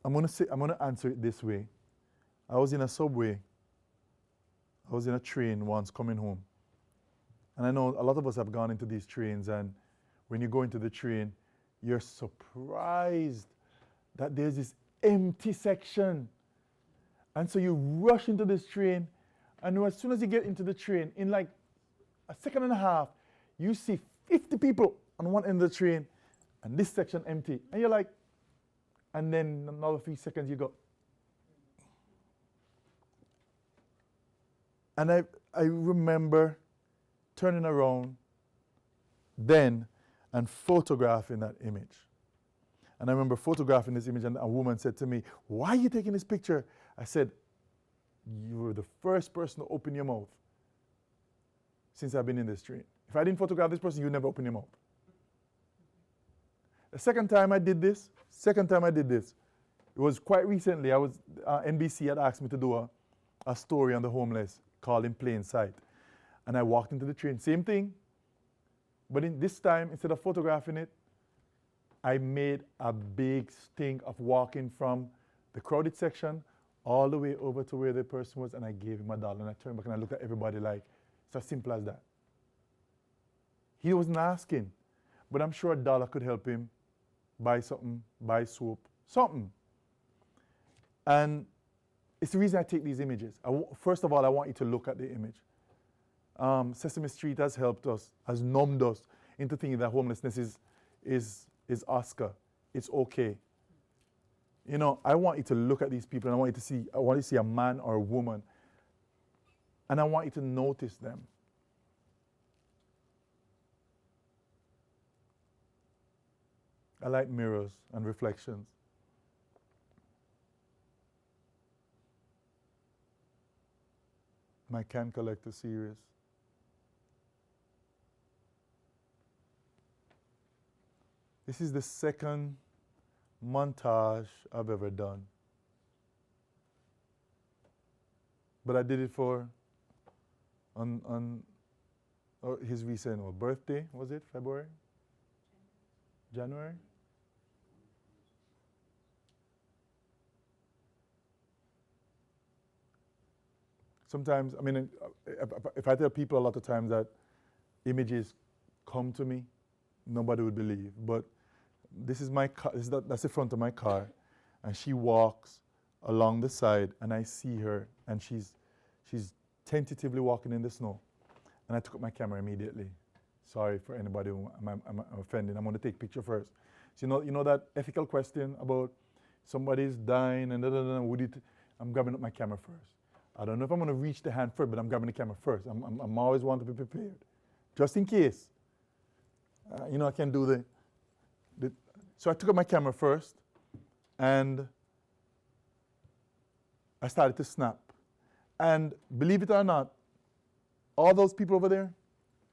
I'm gonna answer it this way. I was in a subway. I was in a train once coming home. And I know a lot of us have gone into these trains, and when you go into the train, you're surprised that there's this empty section. And so you rush into this train, and as soon as you get into the train, in like a second and a half, you see 50 people on one end of the train, and this section empty. And you're like, and then another few seconds you go. And I remember turning around then and photographing that image. And I remember photographing this image, and a woman said to me, why are you taking this picture? I said, you were the first person to open your mouth since I've been in this train. If I didn't photograph this person, you'd never open your mouth. The second time I did this, it was quite recently. NBC had asked me to do a story on the homeless called In Plain Sight. And I walked into the train, same thing. But this time, instead of photographing it, I made a big stink of walking from the crowded section all the way over to where the person was, and I gave him $1. And I turned back and I looked at everybody like, it's as simple as that. He wasn't asking, but I'm sure $1 could help him buy something, buy soap, something. And it's the reason I take these images. First of all, I want you to look at the image. Sesame Street has helped us, has numbed us into thinking that homelessness is Oscar. It's okay. I want you to look at these people, and I want you to see a man or a woman, and I want you to notice them. I like mirrors and reflections. My Can Collector series. This is the second montage I've ever done. But I did it on his recent birthday, was it February? January? Sometimes, I mean, if I tell people a lot of times that images come to me, nobody would believe. But this is my car, that's the front of my car, and she walks along the side, and I see her, and she's tentatively walking in the snow. And I took up my camera immediately. Sorry for anybody who I'm offending. I'm going to take a picture first. So you know that ethical question about somebody's dying and I'm grabbing up my camera first. I don't know if I'm going to reach the hand first, but I'm grabbing the camera first. I'm always want to be prepared, just in case. I can do so I took up my camera first, and I started to snap. And believe it or not, all those people over there,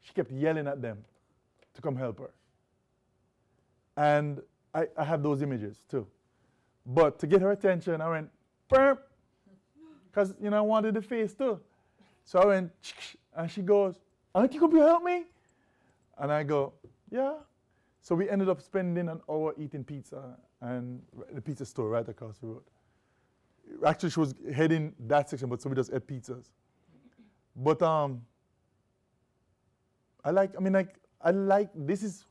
she kept yelling at them to come help her. And I have those images too. But to get her attention, I went, burp, because I wanted the face too. So I went, and she goes, aren't you going to help me? And I go, yeah. So we ended up spending an hour eating pizza and the pizza store right across the road. Actually, she was heading that section, but so we just ate pizzas. But this is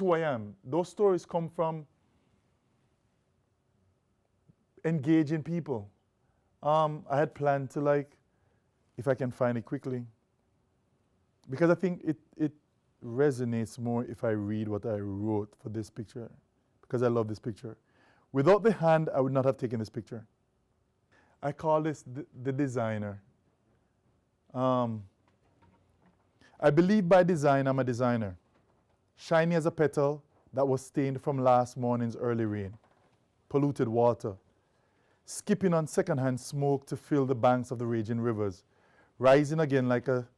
who I am. Those stories come from engaging people. I had planned to if I can find it quickly, because I think it resonates more if I read what I wrote for this picture, because I love this picture. Without the hand, I would not have taken this picture. I call this the designer. I believe by design I'm a designer. Shiny as a petal that was stained from last morning's early rain. Polluted water. Skipping on secondhand smoke to fill the banks of the raging rivers. Rising again like a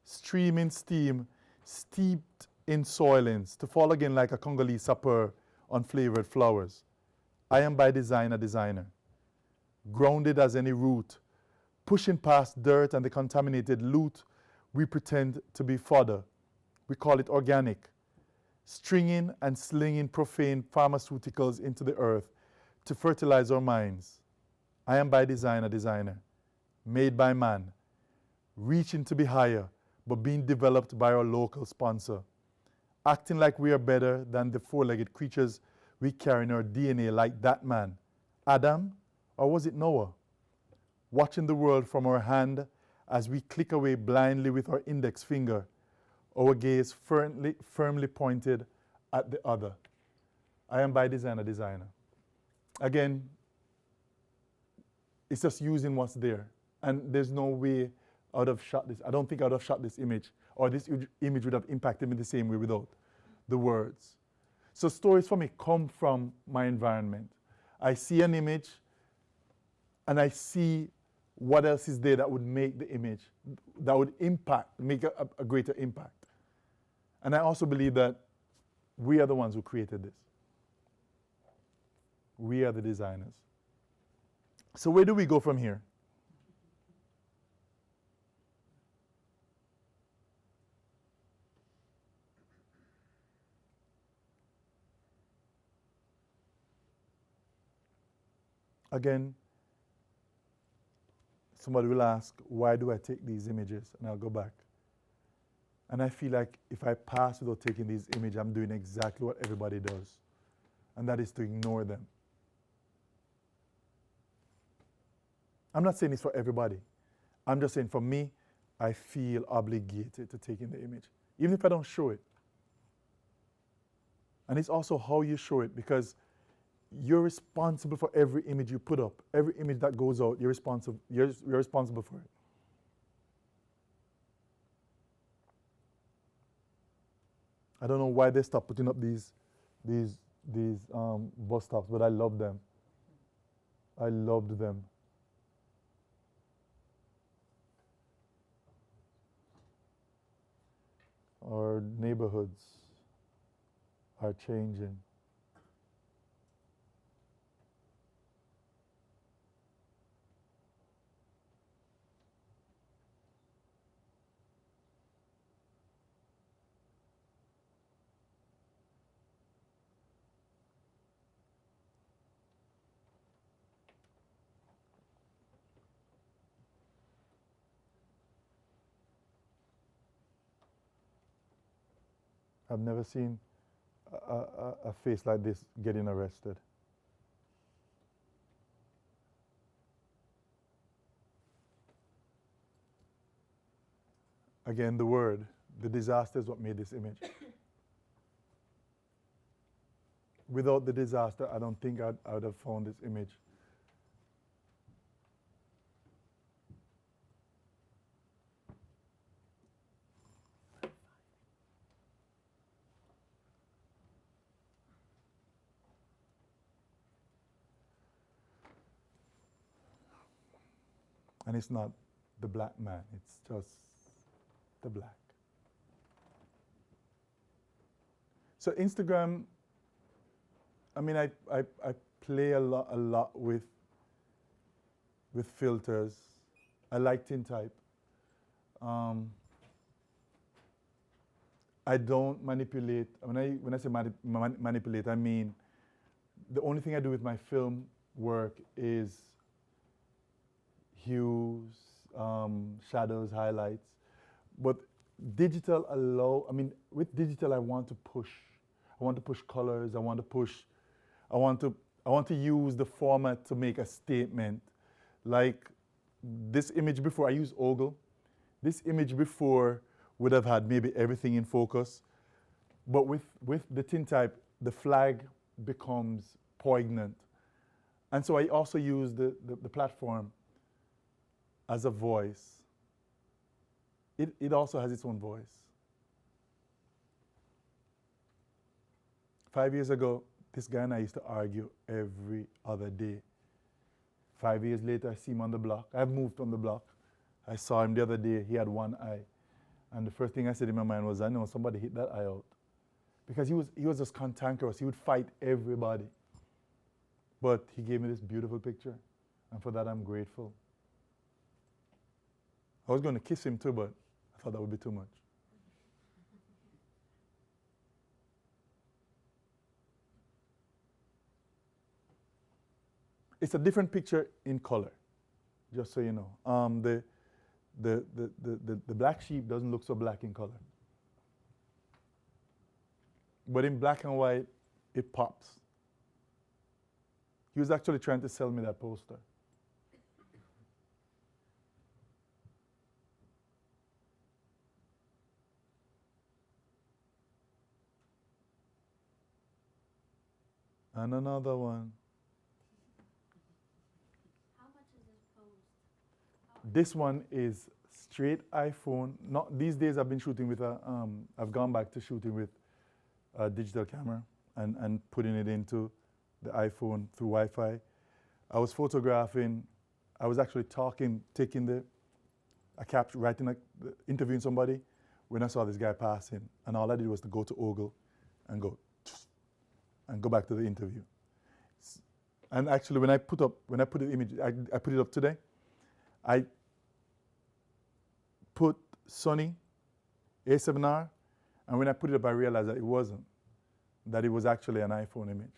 streaming steam steeped in soilings, to fall again like a Congolese sapeur on flavored flowers. I am by design a designer. Grounded as any root, pushing past dirt and the contaminated loot, we pretend to be fodder. We call it organic. Stringing and slinging profane pharmaceuticals into the earth to fertilize our minds. I am by design a designer, made by man, reaching to be higher, but being developed by our local sponsor. Acting like we are better than the four-legged creatures we carry in our DNA, like that man, Adam, or was it Noah? Watching the world from our hand as we click away blindly with our index finger, our gaze firmly pointed at the other. I am by design a designer. Again, it's just using what's there. And there's no way I would have shot this. I don't think I would have shot this image, or this image would have impacted me the same way without the words. So stories for me come from my environment. I see an image, and I see what else is there that would make the image, that would make a greater impact. And I also believe that we are the ones who created this. We are the designers. So where do we go from here? Again, somebody will ask, why do I take these images? And I'll go back. And I feel like if I pass without taking these images, I'm doing exactly what everybody does. And that is to ignore them. I'm not saying it's for everybody. I'm just saying for me, I feel obligated to take in the image, even if I don't show it. And it's also how you show it, because you're responsible for every image you put up. Every image that goes out, you're responsible for it. I don't know why they stopped putting up these bus stops, but I love them. I loved them. Our neighborhoods are changing. I've never seen a face like this getting arrested. Again, the word, the disaster is what made this image. Without the disaster, I don't think I would have found this image. And it's not the black man, it's just the black. So Instagram, I mean, I play a lot with filters. I like tintype. I don't manipulate. When I say manipulate, I mean the only thing I do with my film work is hues, shadows, highlights. But digital with digital I want to push colors, I want to use the format to make a statement. Like this image before, I used ogle. This image before would have had maybe everything in focus. But with the tintype, the flag becomes poignant. And so I also use the platform as a voice. It also has its own voice. 5 years ago, this guy and I used to argue every other day. 5 years later, I see him on the block. I've moved on the block. I saw him the other day. He had one eye. And the first thing I said in my mind was, I know somebody hit that eye out. Because he was just cantankerous. He would fight everybody. But he gave me this beautiful picture. And for that, I'm grateful. I was going to kiss him too, but I thought that would be too much. It's a different picture in color, just so you know. The black sheep doesn't look so black in color. But in black and white, it pops. He was actually trying to sell me that poster. And another one. How much is this pose? This one is straight iPhone. Not these days. I've been shooting with I've gone back to shooting with a digital camera and putting it into the iPhone through Wi-Fi. I was photographing. I was actually interviewing somebody when I saw this guy passing, and all I did was to go to ogle and go back to the interview. And actually, when I put the image, I put it up today. I put Sony A7R, and when I put it up, I realized that it wasn't. That it was actually an iPhone image.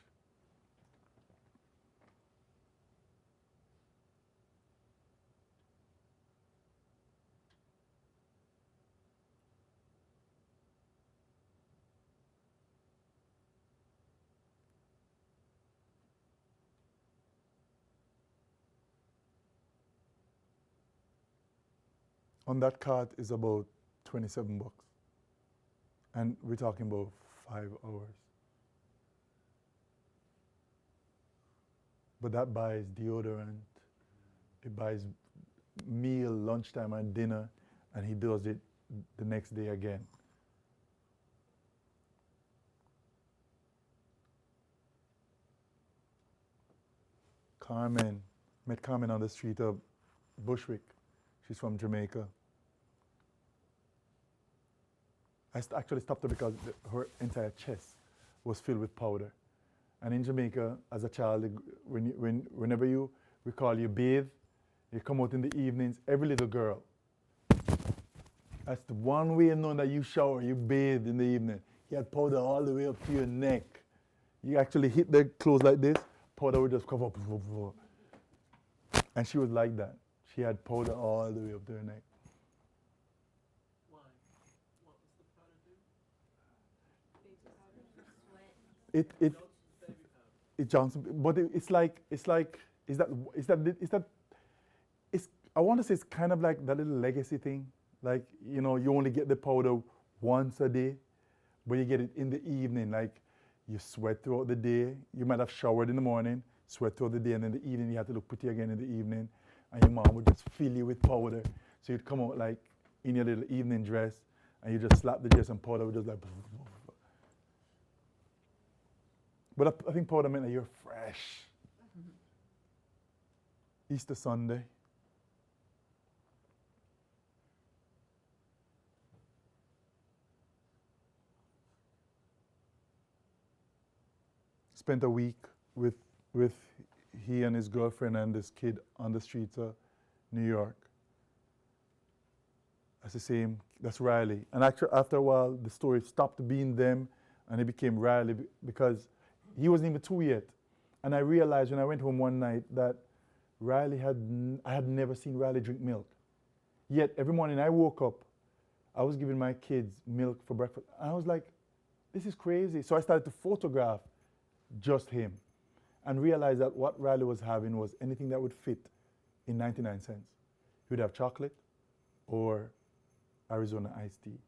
On that cart is about $27. And we're talking about 5 hours. But that buys deodorant, it buys meal, lunchtime and dinner, and he does it the next day again. Met Carmen on the street of Bushwick. She's from Jamaica. I actually stopped her because her entire chest was filled with powder. And in Jamaica, as a child, whenever you recall you bathe, you come out in the evenings, every little girl. That's the one way of knowing that you shower, you bathe in the evening. You had powder all the way up to your neck. You actually hit the clothes like this, powder would just come up. And she was like that. She had powder all the way up to her neck. Why? What was the powder do? it it Johnson, but it's like is that it's I want to say it's kind of like that little legacy thing. Like, you know, you only get the powder once a day, but you get it in the evening. Like, you sweat throughout the day. You might have showered in the morning, sweat throughout the day, and in the evening you have to look pretty again in the evening. And your mom would just fill you with powder. So you'd come out like in your little evening dress, and you just slap the dress and powder would just like. But I think powder meant that you're fresh. Easter Sunday. Spent a week with he and his girlfriend and this kid on the streets of New York. That's the same, that's Riley. And actually, after a while, the story stopped being them and it became Riley because he wasn't even 2 yet. And I realized when I went home one night that I had never seen Riley drink milk. Yet every morning I woke up, I was giving my kids milk for breakfast. And I was like, this is crazy. So I started to photograph just him and realized that what Riley was having was anything that would fit in 99 cents. He would have chocolate or Arizona iced tea.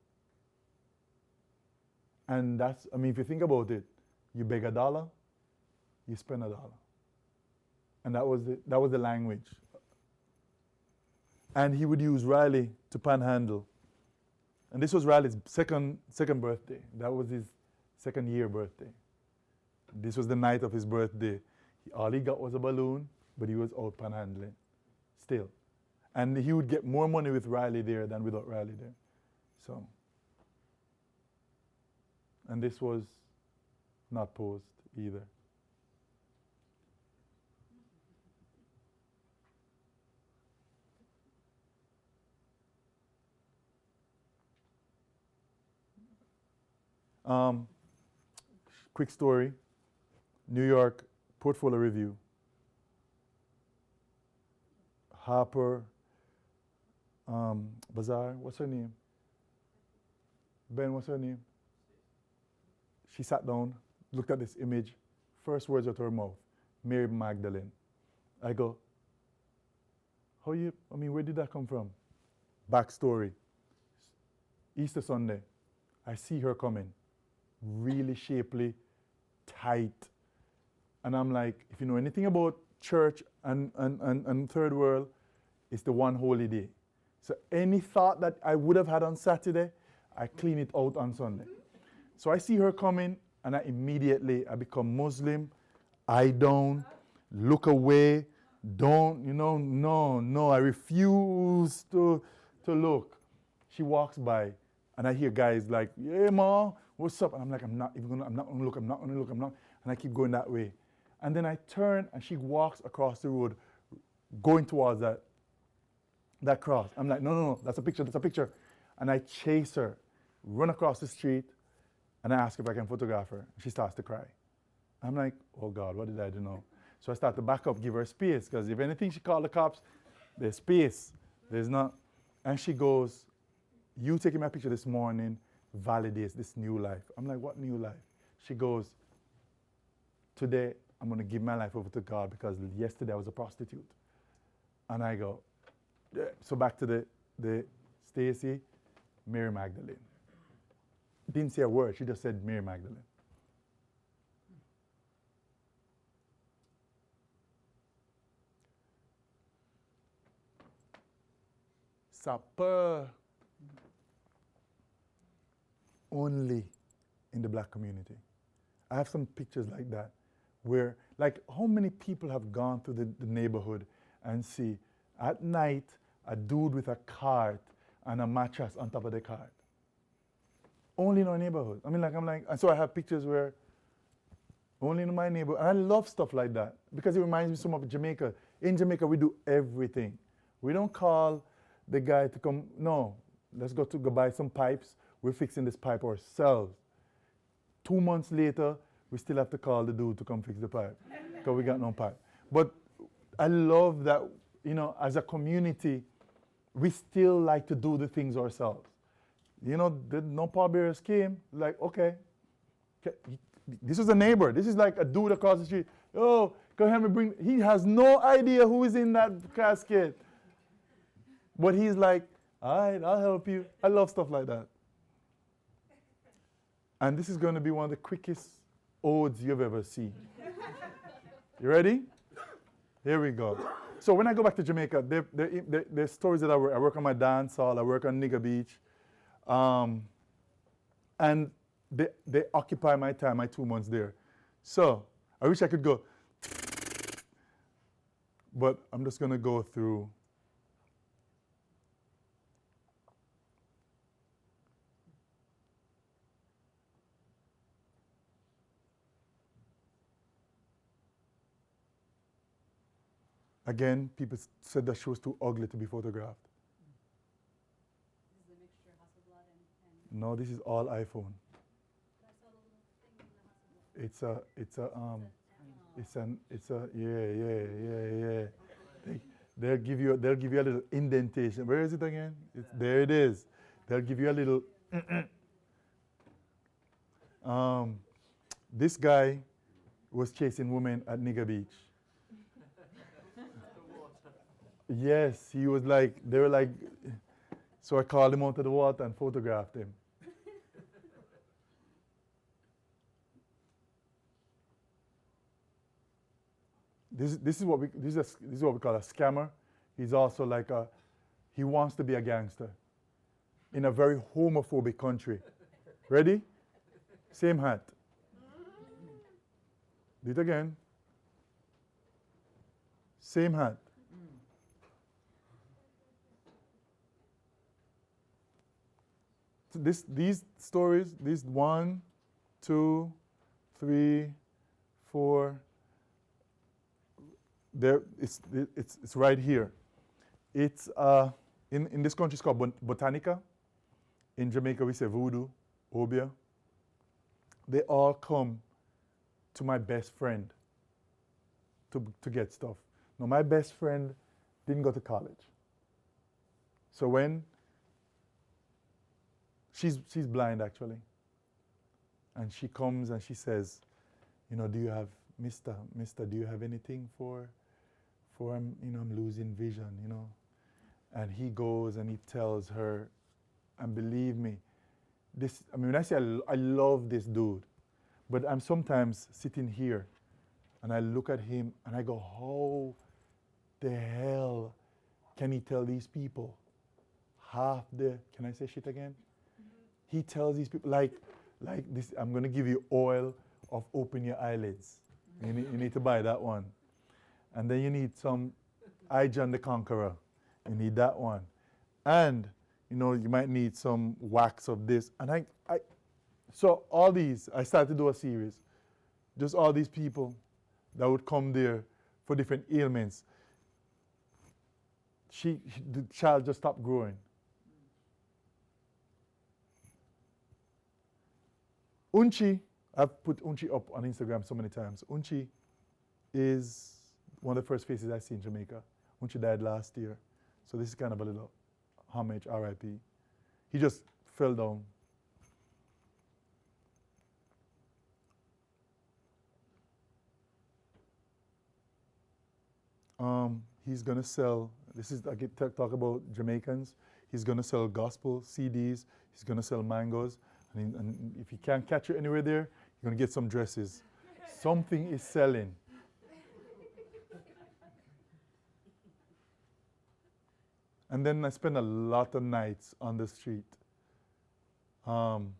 And that's, I mean, if you think about it, you beg $1, you spend $1. And that was the language. And he would use Riley to panhandle. And this was Riley's second birthday. That was his second year birthday. This was the night of his birthday. All he got was a balloon, but he was out panhandling still. And he would get more money with Riley there than without Riley there. So, and this was not posed either. Quick story. New York portfolio review. Harper Bazaar, what's her name? Ben, what's her name? She sat down, looked at this image, first words out of her mouth, Mary Magdalene. I go, where did that come from? Backstory. Easter Sunday, I see her coming, really shapely, tight. And I'm like, if you know anything about church and third world, it's the one holy day. So any thought that I would have had on Saturday, I clean it out on Sunday. So I see her coming, and I become Muslim, eye down, look away, no, I refuse to look. She walks by, and I hear guys like, "Hey, Ma, what's up?" And I'm like, I'm not gonna look. And I keep going that way. And then I turn, and she walks across the road, going towards that cross. I'm like, no, that's a picture. And I chase her, run across the street, and I ask if I can photograph her. She starts to cry. I'm like, oh God, what did I do now? So I start to back up, give her space, because if anything, she called the cops, there's space. There's not. And she goes, you taking my picture this morning validates this new life. I'm like, what new life? She goes, today I'm going to give my life over to God because yesterday I was a prostitute. And I go, yeah. So back to the Stacy, Mary Magdalene. Didn't say a word, she just said Mary Magdalene. Supper only in the black community. I have some pictures like that where, like, how many people have gone through the neighborhood and see at night a dude with a cart and a mattress on top of the cart? Only in our neighborhood. And so I have pictures where only in my neighborhood. And I love stuff like that because it reminds me so much of Jamaica. In Jamaica, we do everything. We don't call the guy to come, no, let's go buy some pipes. We're fixing this pipe ourselves. 2 months later, we still have to call the dude to come fix the pipe because we got no pipe. But I love that, as a community, we still like to do the things ourselves. The no pallbearers came, like, okay, This was a neighbor. This is like a dude across the street. Oh, come help me bring. He has no idea who is in that casket. But he's like, all right, I'll help you. I love stuff like that. And this is going to be one of the quickest odes you've ever seen. You ready? Here we go. So when I go back to Jamaica, there's stories that I work on my dance hall, I work on Nigger Beach. And they occupy my time, my 2 months there. So I wish I could go, but I'm just going to go through. Again, people said that she was too ugly to be photographed. This is a mixture of Hasselblad and No, this is all iPhone. I saw the little thing in the hospital. Yeah. They'll give you a little indentation. Where is it again? There it is. They'll give you a little. This guy was chasing women at Nigger Beach. Yes, he was like, they were like, so I called him out of the water and photographed him. This is what we call a scammer. He's also like he wants to be a gangster in a very homophobic country. Ready? Same hat. Do it again. Same hat. So these stories, these 1, 2, 3, 4. There, it's right here. It's in this country it's called Botanica. In Jamaica we say voodoo, obia. They all come to my best friend to get stuff. Now my best friend didn't go to college. So when she's blind actually, and she comes and she says, you know, do you have Mister, do you have anything for I'm losing vision, you know? And he goes and he tells her, and believe me, when I say I love this dude, but I'm sometimes sitting here and I look at him and I go, how the hell can he tell these people can I say shit again? Mm-hmm. He tells these people, like this, I'm going to give you oil of open your eyelids. You need to buy that one. And then you need some I, John the Conqueror. You need that one. And, you might need some wax of this. And so all these, I started to do a series. Just all these people that would come there for different ailments. The child just stopped growing. Unchi, I've put Unchi up on Instagram so many times. Unchi is one of the first faces I see in Jamaica. Unchi died last year. So this is kind of a little homage, R.I.P. He just fell down. He's going to sell, I get talk about Jamaicans. He's going to sell gospel CDs. He's going to sell mangoes. And if he can't catch you anywhere there, you're going to get some dresses. Something is selling. And then I spend a lot of nights on the street. And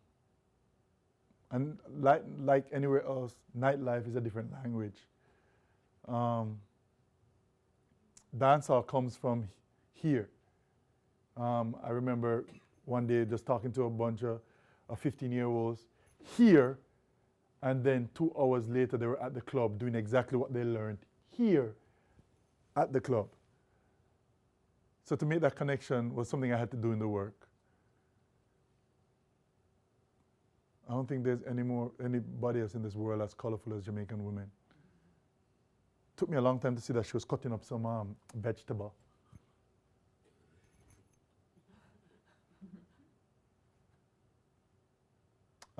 like anywhere else, nightlife is a different language. Dancehall comes from here. I remember one day just talking to a bunch of 15-year-olds here, and then 2 hours later they were at the club doing exactly what they learned here at the club. So to make that connection was something I had to do in the work. I don't think there's anybody else in this world as colorful as Jamaican women. Took me a long time to see that she was cutting up some vegetable.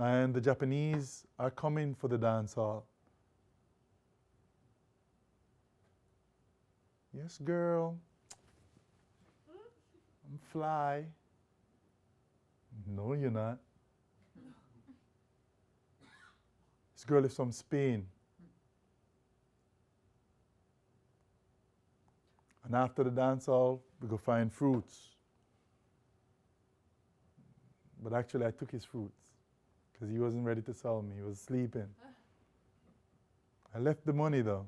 And the Japanese are coming for the dance hall. Yes, girl. I'm fly. No, you're not. This girl is from Spain. And after the dance hall, we go find fruits. But actually, I took his fruits because he wasn't ready to sell me. He was sleeping. I left the money though.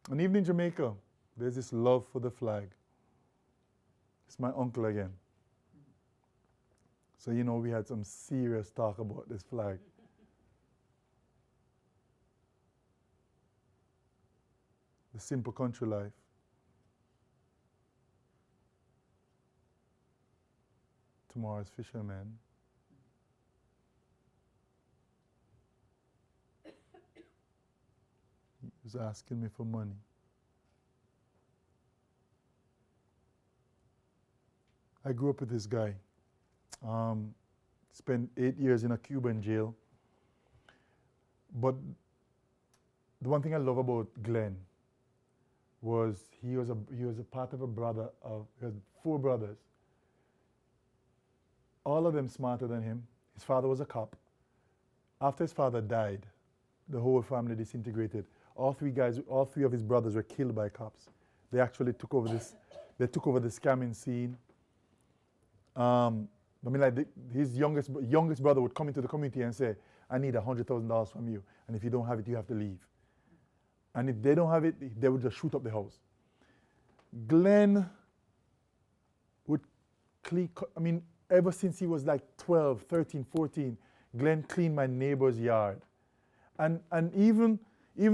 And even in Jamaica, there's this love for the flag. It's my uncle again. So, you know, we had some serious talk about this flag. The simple country life. Tomorrow's fishermen. He was asking me for money. I grew up with this guy. Spent 8 years in a Cuban jail. But the one thing I love about Glenn was he was a part of a brother of, he had 4 brothers. All of them smarter than him. His father was a cop. After his father died, the whole family disintegrated. All three of his brothers were killed by cops. They actually took over the scamming scene. I mean, like his youngest brother would come into the community and say, I need $100,000 from you. And if you don't have it, you have to leave. And if they don't have it, they would just shoot up the house. Glenn would ever since he was like 12, 13, 14, Glenn cleaned my neighbor's yard. And even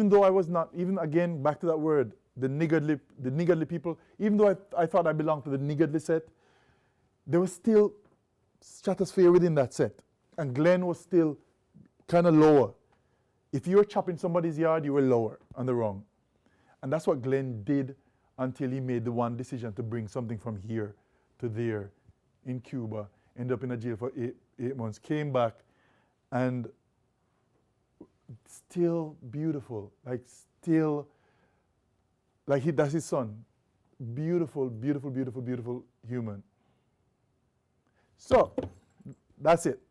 though I was not, even again, back to that word, the niggardly people, even though I thought I belonged to the niggardly set, there was still stratosphere within that set. And Glenn was still kind of lower. If you were chopping somebody's yard, you were lower on the rung. And that's what Glenn did until he made the one decision to bring something from here to there in Cuba. Ended up in a jail for eight months. Came back and still beautiful. That's his son. Beautiful, beautiful, beautiful, beautiful human. So, that's it.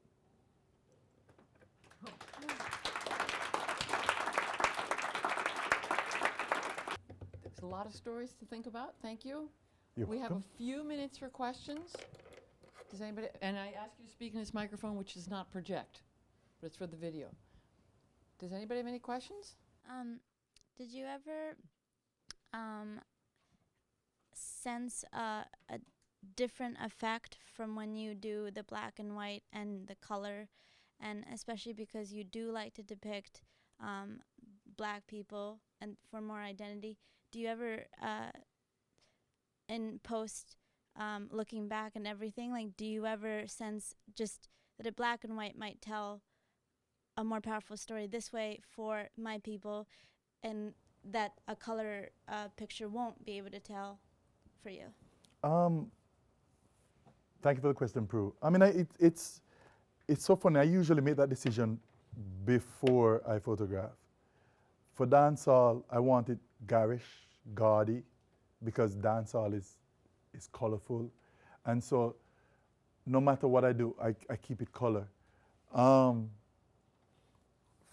There's a lot of stories to think about. Thank you. You're We have welcome. a few minutes for questions. Does anybody, and I ask you to speak in this microphone, which does not project, but it's for the video. Does anybody have any questions? Did you ever sense a different effect from when you do the black and white and the color, and especially because you do like to depict black people and for more identity? Do you ever in post looking back and everything, like, do you ever sense just that a black and white might tell a more powerful story this way for my people, and that a color picture won't be able to tell for you? Thank you for the question, Prue. I mean, it's so funny. I usually make that decision before I photograph. For dancehall, I want it garish, gaudy, because dancehall is colorful. And so no matter what I do, I keep it color.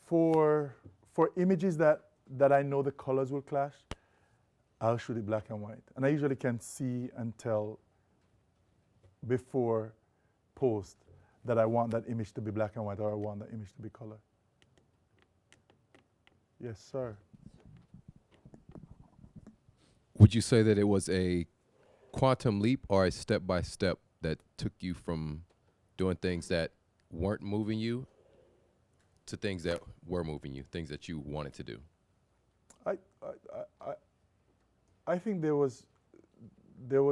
For images that I know the colors will clash, I'll shoot it black and white. And I usually can see and tell before post that I want that image to be black and white or I want that image to be color. Yes, sir. Would you say that it was a quantum leap or a step-by-step that took you from doing things that weren't moving you to things that were moving you, things that you wanted to do? I think there was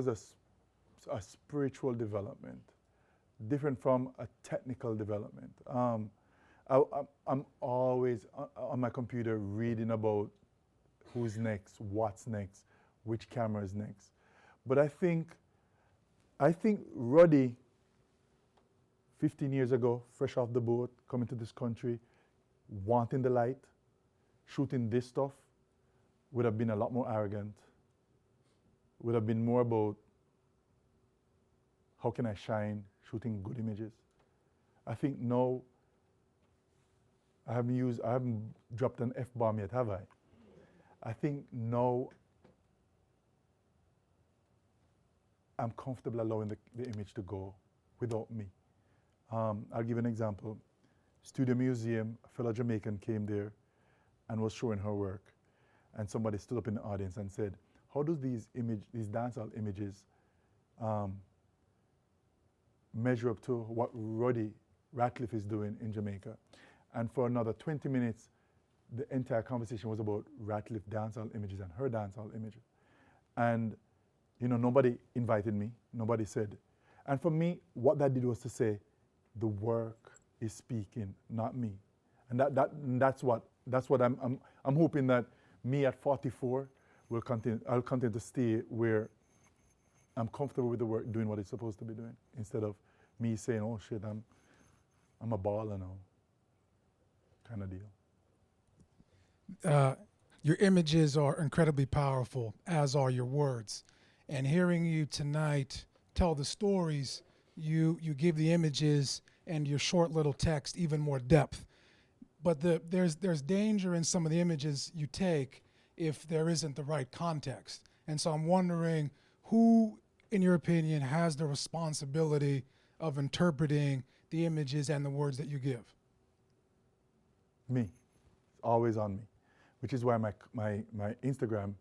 a spiritual development, different from a technical development. I'm always on my computer reading about who's next, what's next, which camera is next. But I think Ruddy, 15 years ago, fresh off the boat, coming to this country, wanting the light, shooting this stuff, would have been a lot more arrogant, would have been more about how can I shine, shooting good images. I think now, I haven't dropped an F-bomb yet, have I? I think now I'm comfortable allowing the image to go without me. I'll give you an example. Studio Museum, a fellow Jamaican came there and was showing her work. And somebody stood up in the audience and said, how do these dancehall images measure up to what Radcliffe is doing in Jamaica? And for another 20 minutes, the entire conversation was about Radcliffe dancehall images and her dancehall images. And nobody invited me, nobody said. And for me, what that did was to say, the work is speaking, not me. And that's what I'm hoping that me at 44 I'll continue to stay where I'm comfortable with the work doing what it's supposed to be doing, instead of me saying, oh shit, I'm a baller now, kind of deal. Your images are incredibly powerful, as are your words. And hearing you tonight tell the stories, you give the images and your short little text even more depth. But there's danger in some of the images you take if there isn't the right context. And so I'm wondering, who, in your opinion, has the responsibility of interpreting the images and the words that you give? Me. It's always on me. Which is why my Instagram,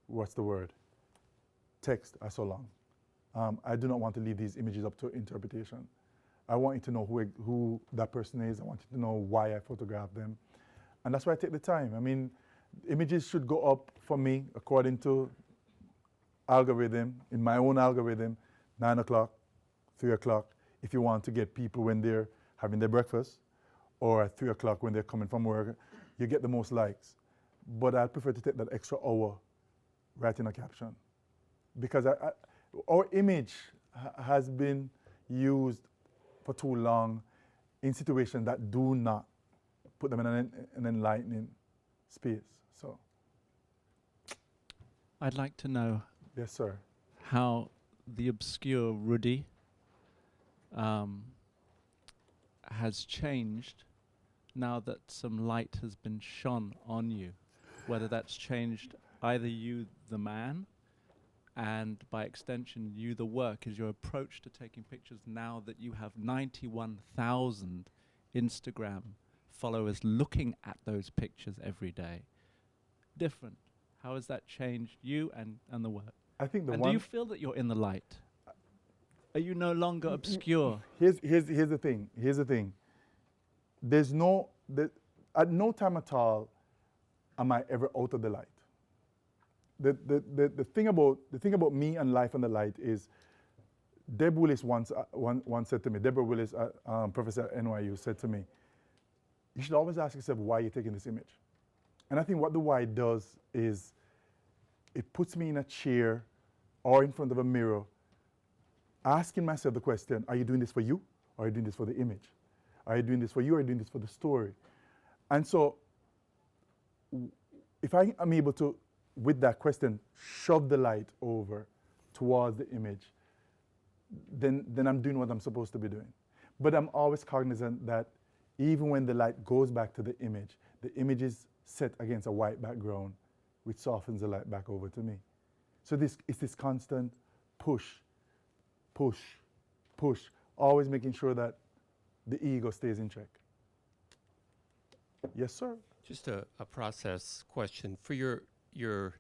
what's the word? Text are so long. I do not want to leave these images up to interpretation. I want you to know who that person is. I want you to know why I photographed them. And that's why I take the time. I mean, images should go up for me according to algorithm, in my own algorithm, 9 o'clock, 3 o'clock, if you want to get people when they're having their breakfast, or at 3 o'clock when they're coming from work, you get the most likes. But I prefer to take that extra hour writing a caption. Because our image has been used for too long in situations that do not put them in an enlightening space. So, I'd like to know yes, sir. how the obscure Ruddy has changed now that some light has been shone on you. Whether that's changed either you, the man, and by extension, you, the work, is your approach to taking pictures now that you have 91,000 Instagram followers looking at those pictures every day. Different. How has that changed you and the work? I think And do you feel that you're in the light? Are you no longer obscure? Here's the thing. Here's the thing. At no time at all am I ever out of the light. The thing about me and life and the light is, Deb Willis once said to me, Deborah Willis, professor at NYU, said to me, you should always ask yourself why you're taking this image. And I think what the why does is it puts me in a chair or in front of a mirror, asking myself the question, are you doing this for you, or are you doing this for the image? Are you doing this for you, or are you doing this for the story? And so if I am able to, with that question, shove the light over towards the image, then I'm doing what I'm supposed to be doing. But I'm always cognizant that even when the light goes back to the image is set against a white background, which softens the light back over to me. So it's this constant push, always making sure that the ego stays in check. Yes, sir. Just a process question. For your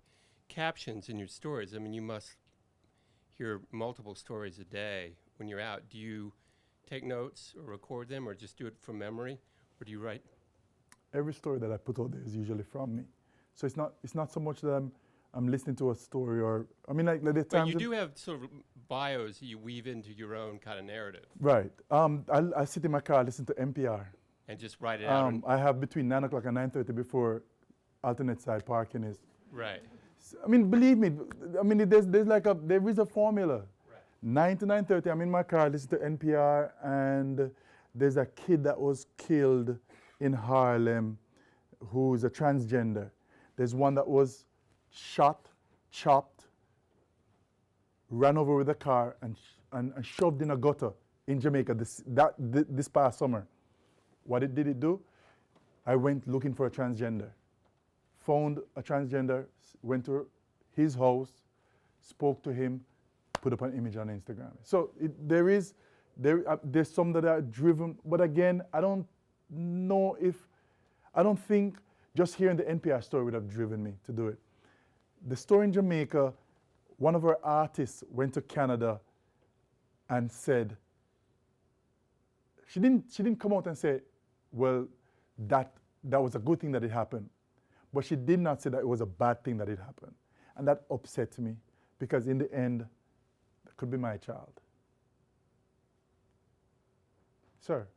captions in your stories, I mean, you must hear multiple stories a day when you're out. Do you take notes or record them, or just do it from memory, or do you write? Every story that I put out there is usually from me. So it's not so much that I'm listening to a story, or I mean, like the times. But you do have sort of bios that you weave into your own kind of narrative. Right. I sit in my car, listen to NPR. And just write it out. I have between 9 o'clock and 9:30 before alternate side parking is. Right. I mean, believe me. I mean, there is a formula. Right. 9 to 9:30, I'm in my car, listening to NPR, and there's a kid that was killed in Harlem who's a transgender. There's one that was shot, chopped, ran over with a car, and shoved in a gutter in Jamaica this past summer. What did it do? I went looking for a transgender. Found a transgender, went to his house, spoke to him, put up an image on Instagram. So there's some that are driven, but again, I don't think just hearing the NPR story would have driven me to do it. The story in Jamaica, one of our artists went to Canada and said, she didn't come out and say, well, that was a good thing that it happened. But she did not say that it was a bad thing that it happened. And that upset me, because in the end, that could be my child. Sir.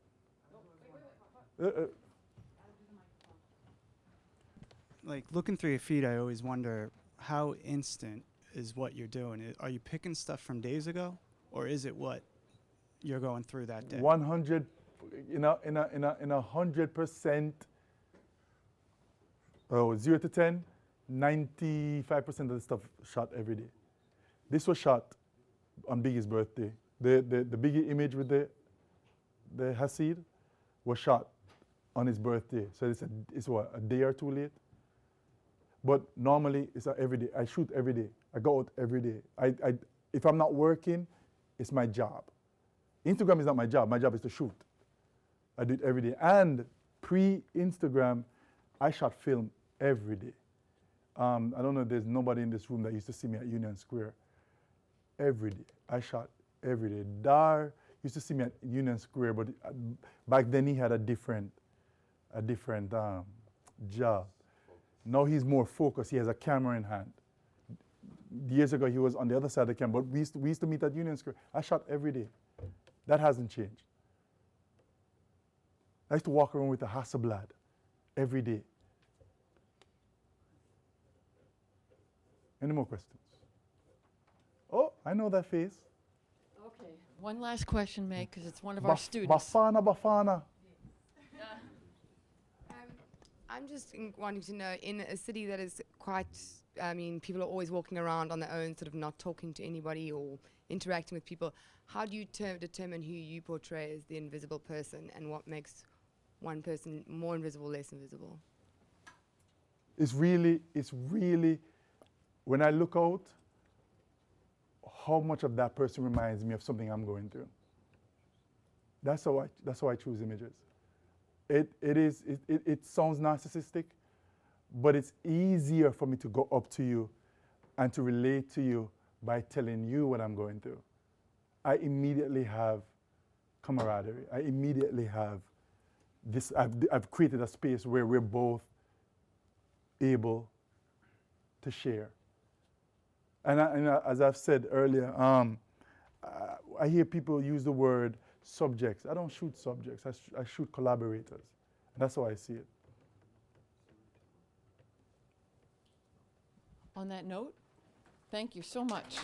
Like, looking through your feed, I always wonder how instant is what you're doing. Are you picking stuff from days ago, or is it what you're going through that day? 100, in a 100%, 0 to 10, 95% of the stuff shot every day. This was shot on Biggie's birthday. The Biggie image with the Hasid was shot on his birthday. So it's what, a day or two late? But normally it's every day. I shoot every day. I go out every day. If I'm not working, it's my job. Instagram is not my job. My job is to shoot. I do it every day. And pre-Instagram, I shot film every day. I don't know if there's nobody in this room that used to see me at Union Square. Every day. I shot every day. Dar used to see me at Union Square, but back then he had a different job. Now he's more focused. He has a camera in hand. Years ago, he was on the other side of the camera, but we used to meet at Union Square. I shot every day. That hasn't changed. I used to walk around with a Hasselblad every day. Any more questions? Oh, I know that face. Okay, one last question, Meg, because it's one of our students. Bafana. I'm just wanting to know, in a city that is quite, people are always walking around on their own, sort of not talking to anybody or interacting with people, how do you determine who you portray as the invisible person, and what makes one person more invisible, less invisible? It's really, when I look out, how much of that person reminds me of something I'm going through. That's how I choose images. It sounds narcissistic, but it's easier for me to go up to you and to relate to you by telling you what I'm going through. I immediately have camaraderie. I immediately have this. I've created a space where we're both able to share. And as I've said earlier, I hear people use the word subjects. I don't shoot subjects. I shoot collaborators. And that's how I see it. On that note, thank you so much.